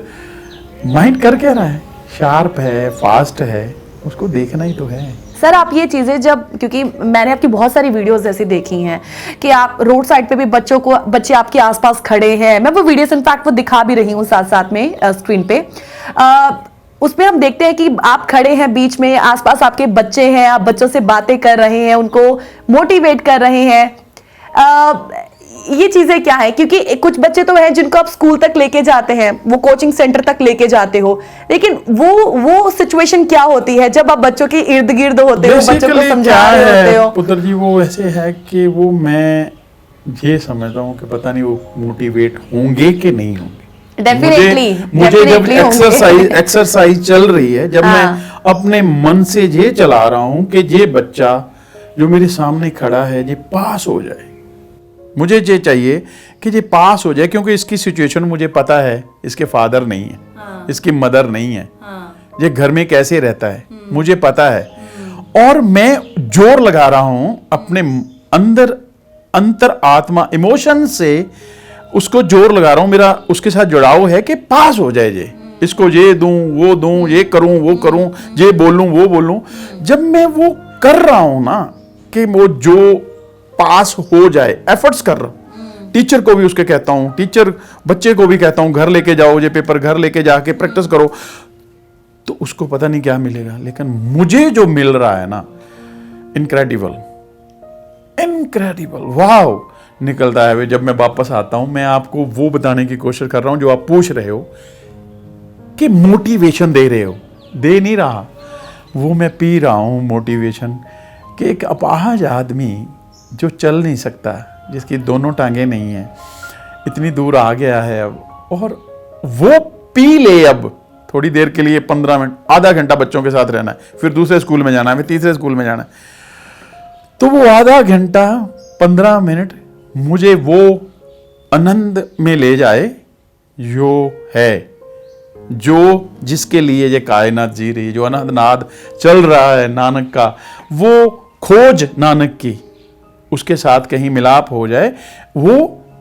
माइंड कर क्या रहा है, शार्प है, फास्ट है, उसको देखना ही तो है। सर, आप ये चीजें जब, क्योंकि मैंने आपकी बहुत सारी वीडियोस ऐसी देखी हैं कि आप रोड साइड पे भी बच्चे आपके आसपास खड़े हैं, मैं वो वीडियोस इनफैक्ट वो दिखा भी रही हूँ साथ साथ में स्क्रीन पे। उसमें हम देखते हैं कि आप खड़े हैं बीच में, आसपास आपके बच्चे हैं, आप बच्चों से बातें कर रहे हैं, उनको मोटिवेट कर रहे हैं। ये चीजें क्या है, क्योंकि कुछ बच्चे तो हैं जिनको आप स्कूल तक लेके जाते हैं, वो कोचिंग सेंटर तक लेके जाते हो, लेकिन वो सिचुएशन क्या होती है जब आप बच्चों के इर्द गिर्द होते हो, बच्चों को समझा रहे होते हो? पुत्र जी वो ऐसे है कि वो मैं ये समझता हूँ कि पता नहीं वो मोटिवेट होंगे कि नहीं होंगे। मुझे जब एक्सरसाइज चल रही है, जब मैं अपने मन से ये चला रहा हूँ कि ये बच्चा जो मेरे सामने खड़ा है ये पास हो जाए, मुझे ये चाहिए कि ये पास हो जाए, क्योंकि इसकी सिचुएशन मुझे पता है, इसके फादर नहीं है, इसकी मदर नहीं है, ये घर में कैसे रहता है मुझे पता है, और मैं जोर लगा रहा हूं अपने अंदर अंतर आत्मा इमोशन से उसको जोर लगा रहा हूं, मेरा उसके साथ जुड़ाव है कि पास हो जाए ये, इसको ये दूं वो दूं, ये करूं वो करूं, ये बोलूं वो बोलूं। जब मैं वो कर रहा हूं ना कि वो जो पास हो जाए, एफर्ट्स कर रहा हूं, टीचर को भी उसके कहता हूं, टीचर बच्चे को भी कहता हूं घर लेके जाओ, ये पेपर घर लेके जाके प्रैक्टिस करो, तो उसको पता नहीं क्या मिलेगा, लेकिन मुझे जो मिल रहा है ना, इनक्रेडिबल इनक्रेडिबल वाओ निकलता है। जब मैं वापस आता हूं, मैं आपको वो बताने की कोशिश कर रहा हूं जो आप पूछ रहे हो कि मोटिवेशन दे रहे हो, दे नहीं रहा, वो मैं पी रहा हूं मोटिवेशन कि एक अपाहज आदमी जो चल नहीं सकता, जिसकी दोनों टांगे नहीं है, इतनी दूर आ गया है अब, और वो पी ले अब थोड़ी देर के लिए 15 मिनट आधा घंटा बच्चों के साथ रहना है, फिर दूसरे स्कूल में जाना है, फिर तीसरे स्कूल में जाना है, तो वो आधा घंटा 15 मिनट मुझे वो आनंद में ले जाए जो है, जो जिसके लिए ये कायनात जी रही है, जो अनंत नाद चल रहा है नानक का, वो खोज नानक की, उसके साथ कहीं मिलाप हो जाए, वो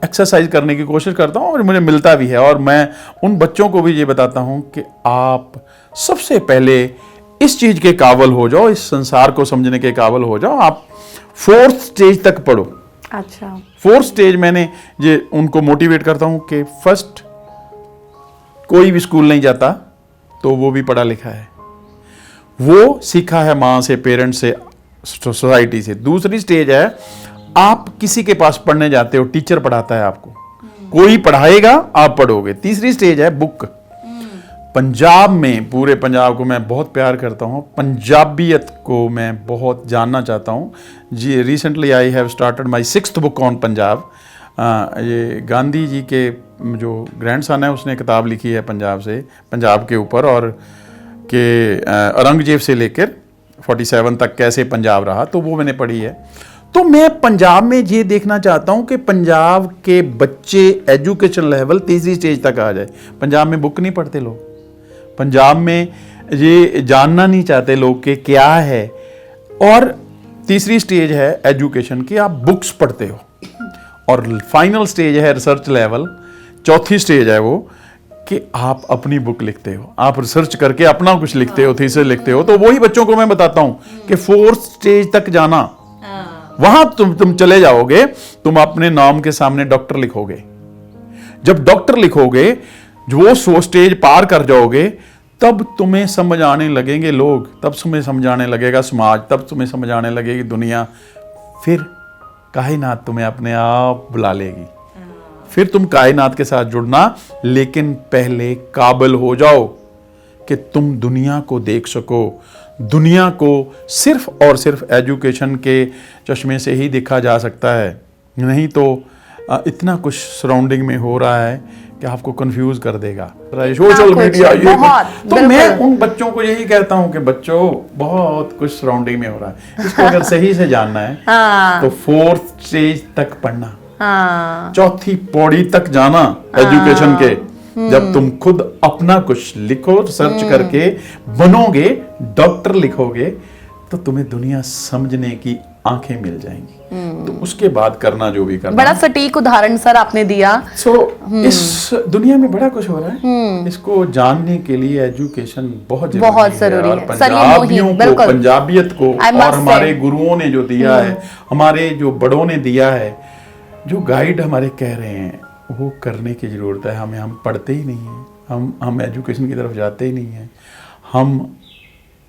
एक्सरसाइज करने की कोशिश करता हूं और मुझे मिलता भी है। और मैं उन बच्चों को भी ये बताता हूं कि आप सबसे पहले इस चीज के काबिल हो जाओ, इस संसार को समझने के काबिल हो जाओ, आप 4th स्टेज तक पढ़ो। अच्छा, 4th स्टेज मैंने ये उनको मोटिवेट करता हूं कि फर्स्ट कोई भी स्कूल नहीं जाता तो वो भी पढ़ा लिखा है, वो सीखा है मां से, पेरेंट्स से, सोसाइटी से। दूसरी स्टेज है आप किसी के पास पढ़ने जाते हो, टीचर पढ़ाता है आपको, कोई पढ़ाएगा आप पढ़ोगे। तीसरी स्टेज है बुक। पंजाब में, पूरे पंजाब को मैं बहुत प्यार करता हूँ, पंजाबियत को मैं बहुत जानना चाहता हूँ जी। Recently I have started my 6th book on Punjab. ये गांधी जी के जो ग्रैंडसन है उसने किताब लिखी है पंजाब से, पंजाब के ऊपर, और के औरंगजेब से लेकर 47 तक कैसे पंजाब रहा, तो वो मैंने पढ़ी है। तो मैं पंजाब में ये देखना चाहता हूँ कि पंजाब के बच्चे एजुकेशन लेवल तीसरी स्टेज तक आ जाए। पंजाब में बुक नहीं पढ़ते लोग, पंजाब में ये जानना नहीं चाहते लोग कि क्या है। और तीसरी स्टेज है एजुकेशन की, आप बुक्स पढ़ते हो, और फाइनल स्टेज है रिसर्च लेवल, चौथी स्टेज है वो कि आप अपनी बुक लिखते हो, आप रिसर्च करके अपना कुछ लिखते हो, थीसिस लिखते हो। तो वही बच्चों को मैं बताता हूं कि 4th स्टेज तक जाना, वहां तुम चले जाओगे, तुम अपने नाम के सामने डॉक्टर लिखोगे। जब डॉक्टर लिखोगे, जो 100 स्टेज पार कर जाओगे, तब तुम्हें समझ आने लगेंगे लोग, तब तुम्हें समझ आने लगेगा समाज, तब तुम्हें समझ आने लगेगी दुनिया, फिर कायनात तुम्हें अपने आप बुला लेगी, फिर तुम कायनात के साथ जुड़ना। लेकिन पहले काबिल हो जाओ कि तुम दुनिया को देख सको। दुनिया को सिर्फ और सिर्फ एजुकेशन के चश्मे से ही देखा जा सकता है, नहीं तो इतना कुछ सराउंडिंग में हो रहा है कि आपको कंफ्यूज कर देगा सोशल मीडिया ये। तो मैं उन बच्चों को यही कहता हूं कि बच्चों, बहुत कुछ सराउंडिंग में हो रहा है, इसको अगर सही से जानना है तो 4th स्टेज तक पढ़ना, 4थी पौड़ी तक जाना एजुकेशन के। जब तुम खुद अपना कुछ लिखो, रिसर्च करके बनोगे, डॉक्टर लिखोगे, तो तुम्हें दुनिया समझने की आंखें मिल जाएंगी। तो उसके बाद करना जो भी करना। बड़ा सटीक उदाहरण सर आपने दिया। इस दुनिया में बड़ा कुछ हो रहा है, इसको जानने के लिए एजुकेशन बहुत जरूरी है। और पंजाबियों को, पंजाबियत को, और हमारे गुरुओं ने जो दिया है, हमारे जो बड़ों ने दिया है, जो गाइड हमारे कह रहे हैं, वो करने की जरूरत है। हम पढ़ते ही नहीं है, हम एजुकेशन की तरफ जाते ही नहीं है। हम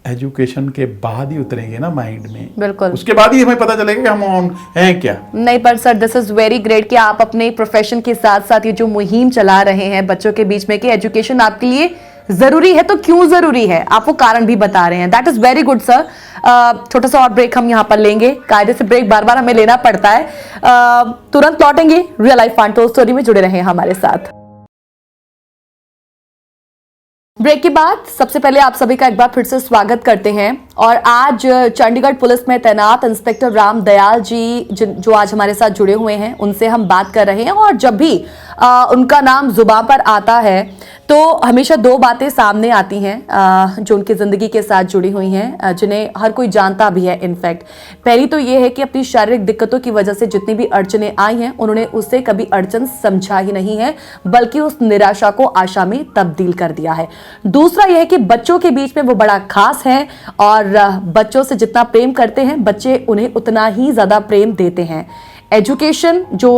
एजुकेशन के बाद ही उतरेंगे ना माइंड में, बिल्कुल, उसके बाद ही हमें पता चलेगा कि हम हैं क्या। नहीं पर sir this is very great कि आप अपने प्रोफेशन के साथ साथ ये जो मुहिम चला रहे हैं बच्चों के बीच में कि एजुकेशन आपके लिए जरूरी है, तो क्यों जरूरी है आप वो कारण भी बता रहे हैं। That is very good sir. छोटा सा और ब्रेक हम यहाँ पर लेंगे, कायदे से ब्रेक बार बार हमें लेना पड़ता है। तुरंत लौटेंगे, रियल लाइफ अनटोल्ड स्टोरी में जुड़े रहे हमारे साथ। ब्रेक के बाद सबसे पहले आप सभी का एक बार फिर से स्वागत करते हैं। और आज चंडीगढ़ पुलिस में तैनात इंस्पेक्टर राम दयाल जी जो आज हमारे साथ जुड़े हुए हैं, उनसे हम बात कर रहे हैं। और जब भी उनका नाम जुबान पर आता है तो हमेशा दो बातें सामने आती हैं जो उनकी जिंदगी के साथ जुड़ी हुई हैं, जिन्हें हर कोई जानता भी है। इनफैक्ट पहली तो ये है कि अपनी शारीरिक दिक्कतों की वजह से जितनी भी अड़चनें आई हैं उन्होंने उसे कभी अड़चन समझा ही नहीं है, बल्कि उस निराशा को आशा में तब्दील कर दिया है। दूसरा यह है कि बच्चों के बीच में वो बड़ा खास है और बच्चों से जितना प्रेम करते हैं बच्चे उन्हें उतना ही ज्यादा प्रेम देते हैं। एजुकेशन जो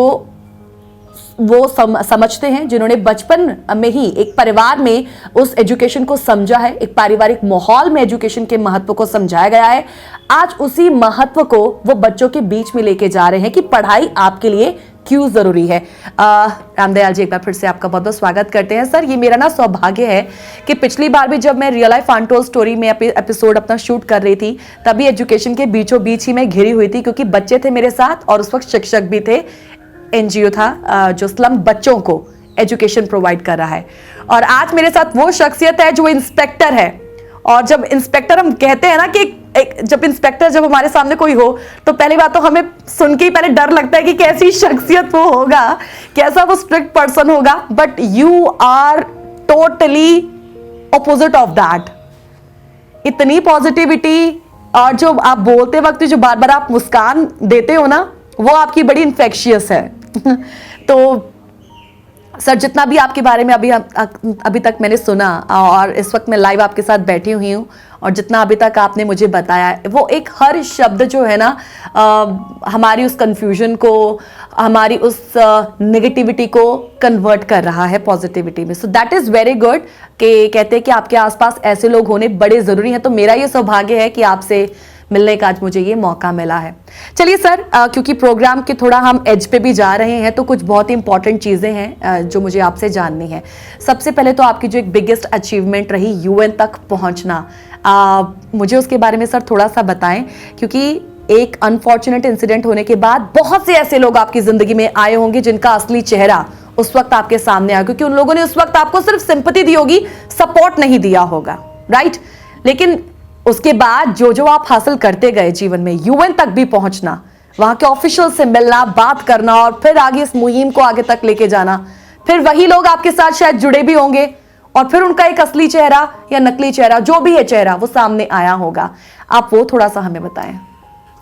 वो समझते हैं, जिन्होंने बचपन में ही एक परिवार में उस एजुकेशन को समझा है, एक पारिवारिक माहौल में एजुकेशन के महत्व को समझाया गया है, आज उसी महत्व को वो बच्चों के बीच में लेके जा रहे हैं कि पढ़ाई आपके लिए क्यों जरूरी है। रामदयाल जी, एक बार फिर से आपका बहुत बहुत स्वागत करते हैं। सर, ये मेरा ना सौभाग्य है कि पिछली बार भी जब मैं रियल लाइफ अनटोल्ड स्टोरी में एपिसोड अपना शूट कर रही थी तभी एजुकेशन के बीचों बीच ही मैं घिरी हुई थी, क्योंकि बच्चे थे मेरे साथ और उस वक्त शिक्षक भी थे। एनजीओ था जो स्लम बच्चों को एजुकेशन प्रोवाइड कर रहा है। और आज मेरे साथ वो शख्सियत है जो इंस्पेक्टर है। और जब इंस्पेक्टर हम कहते हैं ना कि जब इंस्पेक्टर जब हमारे सामने कोई हो तो पहली बात तो हमें सुन के ही पहले डर लगता है कि कैसी शख्सियत वो होगा, कैसा वो स्ट्रिक्ट पर्सन होगा। But you are totally opposite of that. इतनी पॉजिटिविटी और जो आप बोलते वक्त जो बार बार आप मुस्कान देते हो ना, वो आपकी बड़ी इन्फेक्शियस है। तो सर, जितना भी आपके बारे में अभी तक मैंने सुना और इस वक्त मैं लाइव आपके साथ बैठी हुई हूँ और जितना अभी तक आपने मुझे बताया, वो एक हर शब्द जो है ना हमारी उस कंफ्यूजन को, हमारी उस नेगेटिविटी को कन्वर्ट कर रहा है पॉजिटिविटी में। So that is very good कि कहते हैं कि आपके आसपास ऐसे लोग होने बड़े ज़रूरी हैं। तो मेरा ये सौभाग्य है कि आपसे मिलने का आज मुझे ये मौका मिला है। चलिए सर, क्योंकि प्रोग्राम के थोड़ा हम एज पे भी जा रहे हैं तो कुछ बहुत ही इंपॉर्टेंट चीज़ें हैं जो मुझे आपसे जाननी है। सबसे पहले तो आपकी जो एक बिगेस्ट अचीवमेंट रही यूएन तक पहुंचना, मुझे उसके बारे में सर थोड़ा सा बताएं, क्योंकि एक अनफॉर्चुनेट इंसिडेंट होने के बाद बहुत से ऐसे लोग आपकी जिंदगी में आए होंगे जिनका असली चेहरा उस वक्त आपके सामने आया, क्योंकि उन लोगों ने उस वक्त आपको सिर्फ सिंपैथी दी होगी, सपोर्ट नहीं दिया होगा, राइट। लेकिन उसके बाद जो जो आप हासिल करते गए जीवन में, यूएन तक भी पहुंचना, वहां के ऑफिशियल से मिलना, बात करना और फिर आगे इस मुहिम को आगे तक लेके जाना, फिर वही लोग आपके साथ शायद जुड़े भी होंगे और फिर उनका एक असली चेहरा या नकली चेहरा, जो भी है चेहरा, वो सामने आया होगा। आप वो थोड़ा सा हमें बताएं।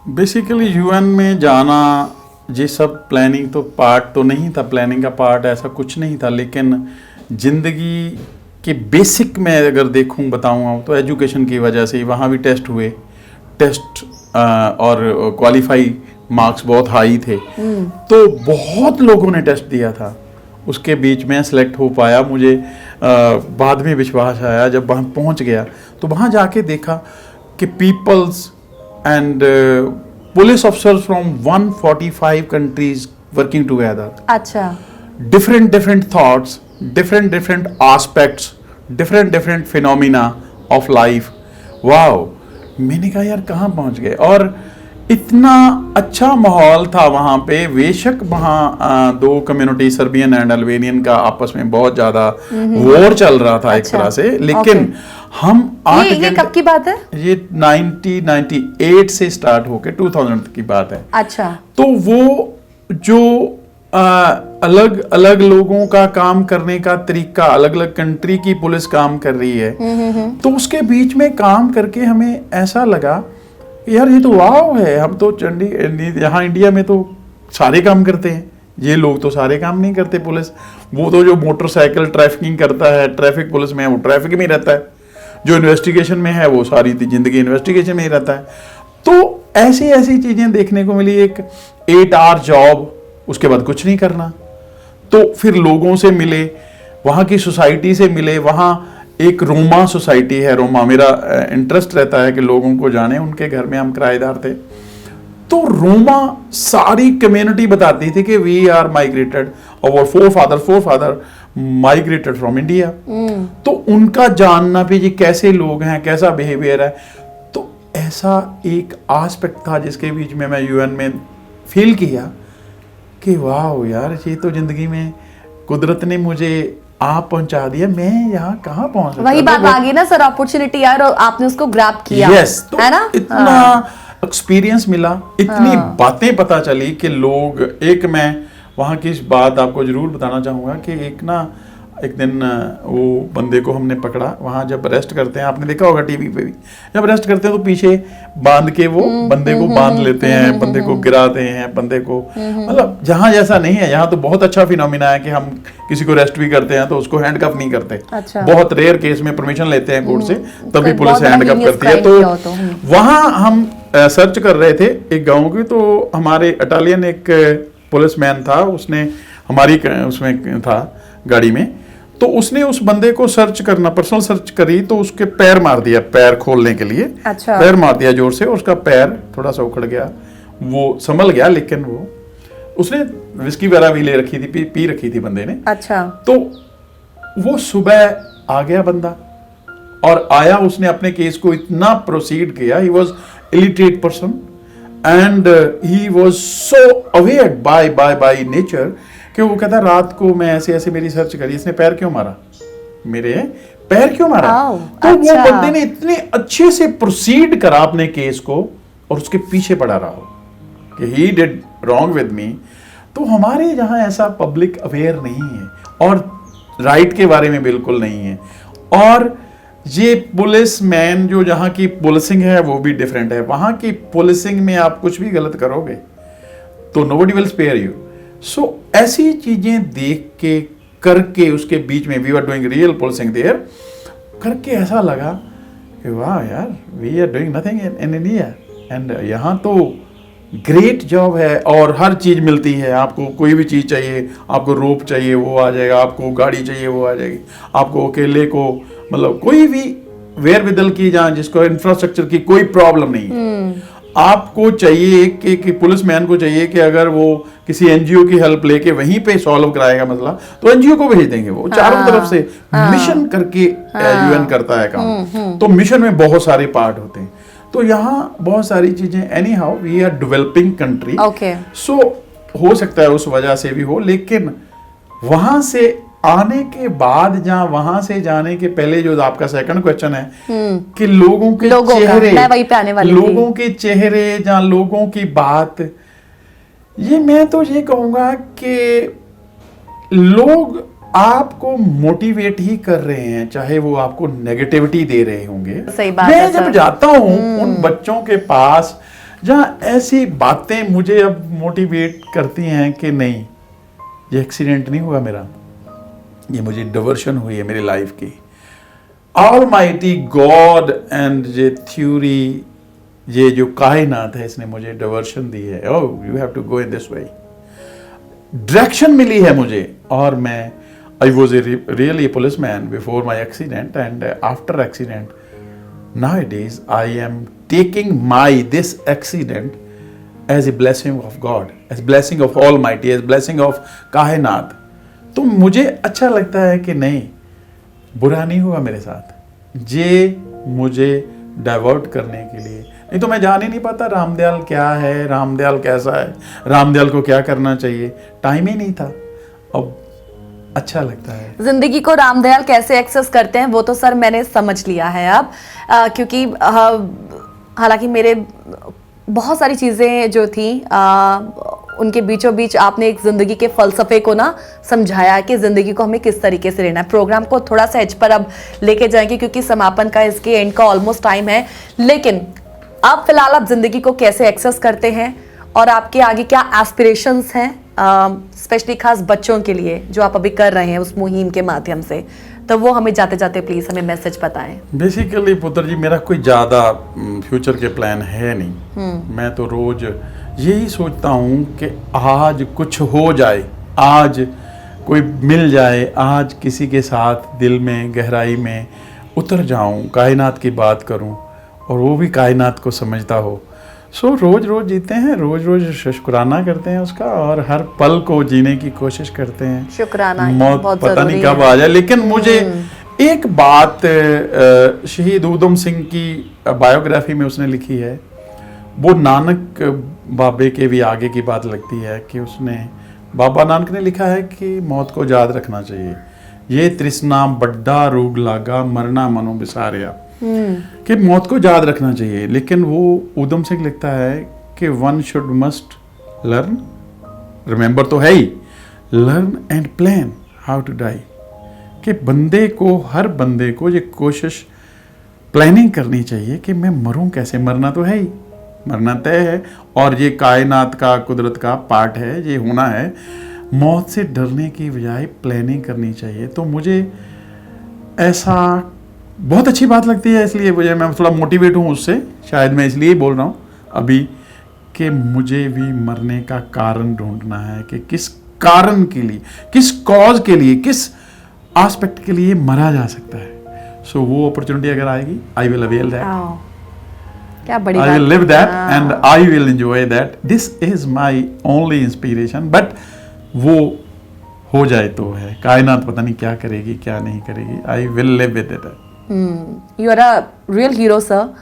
बेसिकली यूएन में जाना, ये सब प्लानिंग तो पार्ट तो नहीं था, प्लानिंग का पार्ट ऐसा कुछ नहीं था, लेकिन जिंदगी कि बेसिक मैं अगर देखूं बताऊंगा तो एजुकेशन की वजह से वहाँ भी टेस्ट हुए, टेस्ट और क्वालिफाई मार्क्स बहुत हाई थे, तो बहुत लोगों ने टेस्ट दिया था, उसके बीच में सेलेक्ट हो पाया। मुझे बाद में विश्वास आया जब वहाँ पहुँच गया, तो वहाँ जाके देखा कि peoples and police officers from 145 countries working together. अच्छा। different thoughts, different aspects, different phenomena of life. wow, मैंने कहा यार कहाँ पहुँच गए। और इतना अच्छा माहौल था वहाँ पे। बेशक वहाँ दो कम्युनिटी, सर्बियन एंड अल्बेनियन का आपस में बहुत ज़्यादा वॉर चल रहा था एक तरह से, लेकिन हम 8 ये कब की बात है? ये 1998 से स्टार्ट होके 2000 की बात है। अच्छा। तो वो जो अलग अलग लोगों का काम करने का तरीका, अलग अलग कंट्री की पुलिस काम कर रही है, तो उसके बीच में काम करके हमें ऐसा लगा यार ये तो वाव है। हम तो यहाँ इंडिया में तो सारे काम करते हैं, ये लोग तो सारे काम नहीं करते। पुलिस वो तो जो मोटरसाइकिल ट्रैफिकिंग करता है, ट्रैफिक पुलिस में है, वो ट्रैफिक में ही रहता है। जो इन्वेस्टिगेशन में है वो सारी जिंदगी इन्वेस्टिगेशन में ही रहता है। तो ऐसी ऐसी चीजें देखने को मिली। एक 8 आवर जॉब, उसके बाद कुछ नहीं करना। तो फिर लोगों से मिले, वहाँ की सोसाइटी से मिले, वहाँ एक रोमा सोसाइटी है, रोमा, मेरा इंटरेस्ट रहता है कि लोगों को जाने, उनके घर में हम किराएदार थे। तो रोमा सारी कम्युनिटी बताती थी कि वी आर माइग्रेटेड, और वो four father migrated from India. तो उनका जानना भी, ये कैसे लोग हैं, कैसा बिहेवियर है, तो ऐसा एक एस्पेक्ट था जिसके बीच में मैं यूएन में फील किया कि वाह यार, ये तो जिंदगी में कुदरत ने मुझे आप पहुंचा दिया, मैं यहाँ कहाँ पहुंच सकता। वही बात आ गई ना सर, अपॉर्चुनिटी यार, और आपने उसको ग्रैब किया। यस, तो है ना? इतना एक्सपीरियंस मिला, इतनी बातें पता चली कि लोग, एक मैं वहाँ की इस बात आपको जरूर बताना चाहूँगा कि एक दिन वो बंदे को हमने पकड़ा वहाँ, जब अरेस्ट करते हैं, आपने देखा होगा टीवी पे भी, जब अरेस्ट करते हैं तो पीछे बांध के वो बंदे को बांध लेते हैं, बंदे को गिराते हैं, बंदे को, मतलब जहाँ जैसा नहीं है, यहाँ तो बहुत अच्छा फिनोमिना है कि हम किसी को अरेस्ट भी करते हैं तो उसको हैंडकफ नहीं करते। अच्छा। बहुत रेयर केस में परमिशन लेते हैं कोर्ट से, तभी पुलिस बहुत हैंडकफ heinous करती है। crime तो किया हो तो। वहाँ हम सर्च कर रहे थे एक गाँव की, तो हमारे इटालियन एक पुलिसमैन था, उसने हमारी उसमें था गाड़ी में, तो उसने उस बंदे को सर्च करना, पर्सनल सर्च करी, तो उसके पैर मार दिया, पैर खोलने के लिए। अच्छा। पैर मार दिया जोर से, उसका पैर थोड़ा सा उखड़ गया, वो संभल गया, लेकिन वो उसने विस्की वगैरह भी ले रखी थी, पी रखी थी बंदे ने। अच्छा। तो वो सुबह आ गया बंदा, और आया, उसने अपने केस को इतना प्रोसीड किया, he was illiterate person and he was so aware by nature कि वो कहता, रात को मैं ऐसे ऐसे मेरी सर्च करी, इसने पैर क्यों मारा, मेरे पैर क्यों मारा। तो अच्छा। वो बंदे ने इतने अच्छे से प्रोसीड करा अपने केस को, और उसके पीछे पड़ा रहा हो कि he did wrong with me. तो हमारे यहाँ ऐसा पब्लिक अवेयर नहीं है, और राइट के बारे में बिल्कुल नहीं है, और ये पुलिस मैन जो जहाँ की पुलिसिंग है वो भी डिफरेंट है। वहाँ की पुलिसिंग में आप कुछ भी गलत करोगे तो nobody will spare you. So ऐसी चीजें देख के करके, उसके बीच में we are doing real policing there, करके ऐसा लगा कि वाह यार, we are doing nothing in India, and यहाँ तो ग्रेट जॉब है, और हर चीज मिलती है। आपको कोई भी चीज चाहिए, आपको रोप चाहिए वो आ जाएगा, आपको गाड़ी चाहिए वो आ जाएगी, आपको अकेले को, मतलब कोई भी वेयर विदल की, जहाँ जिसको इंफ्रास्ट्रक्चर की कोई प्रॉब्लम नहीं है। आपको चाहिए कि पुलिस मैन को चाहिए कि अगर वो किसी एनजीओ की हेल्प लेके वहीं पे सॉल्व कराएगा मसला, तो एनजीओ को भेज देंगे। वो चारों तरफ से मिशन करके यूएन करता है काम। तो मिशन में बहुत सारे पार्ट होते हैं। तो यहाँ बहुत सारी चीजें, anyhow we are developing country, so हो सकता है उस वजह से भी हो, लेकिन वहां से आने के बाद, जहाँ वहां से जाने के पहले, जो आपका सेकंड क्वेश्चन है कि लोगों के चेहरे, मैं वही पे आने वाली लोगों के चेहरे, जहाँ लोगों की बात, ये मैं तो ये कहूंगा कि लोग आपको मोटिवेट ही कर रहे हैं, चाहे वो आपको नेगेटिविटी दे रहे होंगे। सही बात मैं है जब जाता हूँ उन बच्चों के पास, जहाँ ऐसी बातें मुझे अब मोटिवेट करती हैं कि नहीं, ये एक्सीडेंट नहीं हुआ मेरा, ये मुझे डिवर्शन हुई है मेरी लाइफ की। ऑलमाइटी गॉड एंड ये थ्योरी, ये जो कायनात है, इसने मुझे डिवर्शन दी है। Oh, you have to go in this way, direction मिली है मुझे। और मैं, I was really police man before my accident, and after accident nowadays I am taking this accident as a blessing of God, as blessing of Almighty, as blessing of कायनात। तो मुझे अच्छा लगता है कि नहीं, बुरा नहीं हुआ मेरे साथ, ये मुझे डाइवर्ट करने के लिए, नहीं तो मैं जान ही नहीं पाता रामदयाल क्या है, रामदयाल कैसा है, रामदयाल को क्या करना चाहिए, टाइम ही नहीं था। अब अच्छा लगता है। जिंदगी को रामदयाल कैसे एक्सेस करते हैं वो तो सर मैंने समझ लिया है अब, क्योंकि हालांकि मेरे बहुत सारी चीज़ें जो थी उनके बीचों बीच आपने एक ज़िंदगी के फ़लसफ़े को ना समझाया कि ज़िंदगी को हमें किस तरीके से लेना है। प्रोग्राम को थोड़ा सा एज पर अब लेके जाएंगे क्योंकि समापन का, इसके एंड का ऑलमोस्ट टाइम है, लेकिन अब फिलहाल आप ज़िंदगी को कैसे एक्सेस करते हैं और आपके आगे क्या एस्पिरेशंस हैं, स्पेशली खास बच्चों के लिए जो आप अभी कर रहे हैं उस मुहिम के माध्यम से, तो वो हमें जाते जाते प्लीज हमें मैसेज बताएं। बेसिकली पुत्र जी, मेरा कोई ज़्यादा फ्यूचर के प्लान है नहीं। मैं तो रोज यही सोचता हूँ कि आज कुछ हो जाए, आज कोई मिल जाए, आज किसी के साथ दिल में गहराई में उतर जाऊं, कायनात की बात करूं और वो भी कायनात को समझता हो। सो रोज रोज जीते हैं, रोज रोज शुक्राना करते हैं उसका, और हर पल को जीने की कोशिश करते हैं। शुक्राना मौत बहुत पता नहीं जरूरी कब है। आ जाए। लेकिन मुझे एक बात शहीद ऊधम सिंह की बायोग्राफी में उसने लिखी है, वो नानक बाबे के भी आगे की बात लगती है कि उसने, बाबा नानक ने लिखा है कि मौत को याद रखना चाहिए। ये तृष्णा बड्डा रोग लागा, मरना मनो बिसारिया, कि मौत को याद रखना चाहिए। लेकिन वो ऊधम सिंह लिखता है कि one should must learn, remember तो है ही, learn and plan how to die, कि बंदे को, हर बंदे को ये कोशिश, प्लानिंग करनी चाहिए कि मैं मरूं कैसे। मरना तो है ही, मरना तय है, और ये कायनात का, कुदरत का पार्ट है, ये होना है। मौत से डरने की बजाय प्लानिंग करनी चाहिए। तो मुझे ऐसा बहुत अच्छी बात लगती है, इसलिए मुझे, मैं थोड़ा मोटिवेट हूँ उससे, शायद मैं इसलिए बोल रहा हूँ अभी कि मुझे भी मरने का कारण ढूंढना है, कि किस कारण के लिए, किस कॉज के लिए, किस एस्पेक्ट के लिए मरा जा सकता है। सो वो अपॉर्चुनिटी अगर आएगी, आई विल अवेल दैट, क्या बड़ी I बात will live है। that and I will enjoy that. This is my only inspiration. But वो हो जाए तो है, कायनात पता नहीं क्या करेगी क्या नहीं करेगी। I will live with it. You are a real hero sir,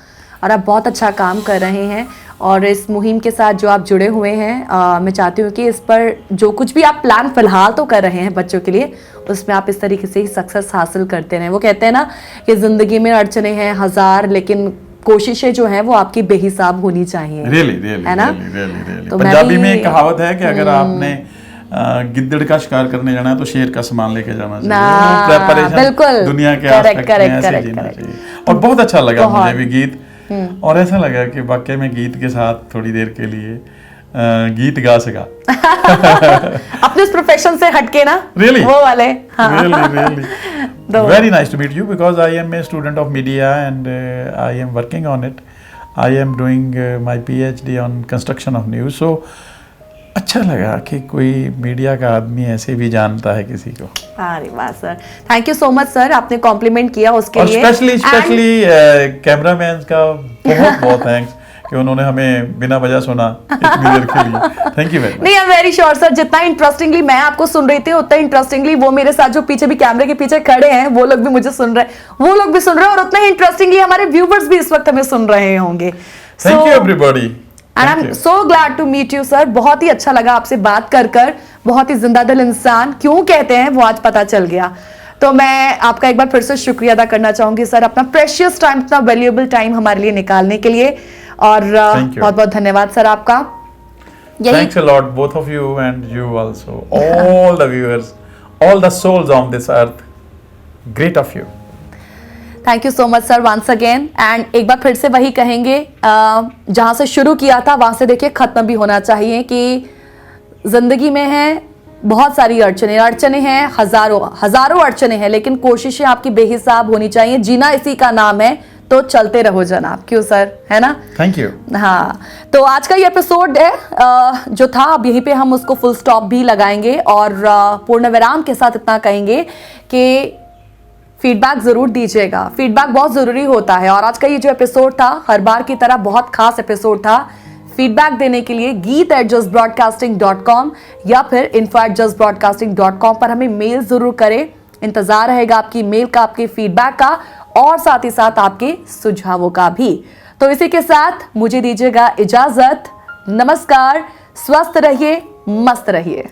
और आप बहुत अच्छा काम कर रहे हैं। और इस मुहिम के साथ जो आप जुड़े हुए हैं, मैं चाहती हूँ कि इस पर जो कुछ भी आप प्लान फिलहाल तो कर रहे हैं बच्चों के लिए, उसमें आप इस तरीके से ही सक्सेस हासिल करते रहें। वो कहते हैं ना कि ज़िंदगी में अड़चने हैं हजार, लेकिन कोशिशें जो हैं वो आपकी बेहिसाब होनी चाहिए। Really, है ना? really. तो मैं पंजाबी भी- में एक कहावत है कि अगर आपने गिद्दड़ का शिकार करने जाना है तो शेर का सामान लेके जाना चाहिए। ना, वो preparation बिल्कुल। दुनिया के Correct, aspect में correct, ऐसे correct, जीना correct. चाहिए। और बहुत अच्छा लगा बहुत। मुझे भी गीत, और ऐसा लगा कि वाकई में गीत के साथ थोड़ी देर के लिए गीत गा सका। अपने उस प्रोफेशन से हटके ना, Really? वो वाले। हाँ। Really. तो- Very nice to meet you, because I am a student of media and I am working on it. I am doing my PhD on construction of news. So अच्छा लगा कि कोई मीडिया का आदमी ऐसे भी जानता है किसी को। अरे वाह sir, thank you so much sir, आपने कॉम्प्लीमेंट किया उसके और लिए। स्पेशली कैमरामैन का बहुत बहुत थैंक्स कि उन्होंने हमें बिना वजह सुना इतनी देर के लिए। Thank you very much. नहीं, I am very sure sir, जितना इंटरेस्टिंगली मैं आपको सुन रही थी, उतना इंटरेस्टिंगली वो मेरे साथ जो पीछे भी कैमरे के पीछे खड़े हैं, वो लोग भी मुझे सुन रहे हैं, वो लोग भी सुन रहे हैं, और उतना ही इंटरेस्टिंगली हमारे व्यूवर्स भी इस वक्त हमें सुन रहे होंगे। Thank you everybody. And I am so glad to meet you sir, बहुत ही अच्छा लगा आपसे बात कर। बहुत ही जिंदा दिल इंसान क्यों कहते हैं वो आज पता चल गया। तो मैं आपका एक बार फिर से शुक्रिया अदा करना चाहूंगी सर, अपना प्रेशियस टाइम, इतना वैल्यूएबल टाइम हमारे लिए निकालने के लिए, और बहुत बहुत धन्यवाद सर आपका। Thanks a lot, both of you and you also, all the viewers, all the souls on this earth. Great of you. Thank you so much sir once again. एंड एक बार फिर से वही कहेंगे, जहां से शुरू किया था वहां से देखिए खत्म भी होना चाहिए, कि जिंदगी में है बहुत सारी अड़चने हैं, हजारों अड़चने हैं, लेकिन कोशिशें आपकी बेहिसाब होनी चाहिए। जीना इसी का नाम है, तो चलते रहो जनाब। क्यों सर, है ना? Thank you. हाँ, तो आज का ये एपिसोड है जो था, अब यहीं पे हम उसको फुल स्टॉप भी लगाएंगे, और पूर्ण विराम के साथ इतना कहेंगे कि फीडबैक जरूर दीजिएगा, फीडबैक बहुत जरूरी होता है। और आज का ये जो एपिसोड था, हर बार की तरह बहुत खास एपिसोड था। फीडबैक देने के लिए geet@justbroadcasting.com या फिर info@justbroadcasting.com पर हमें मेल जरूर करें। इंतजार रहेगा आपकी मेल का, आपके फीडबैक का, और साथ ही साथ आपके सुझावों का भी। तो इसी के साथ मुझे दीजिएगा इजाजत। नमस्कार, स्वस्थ रहिए, मस्त रहिए।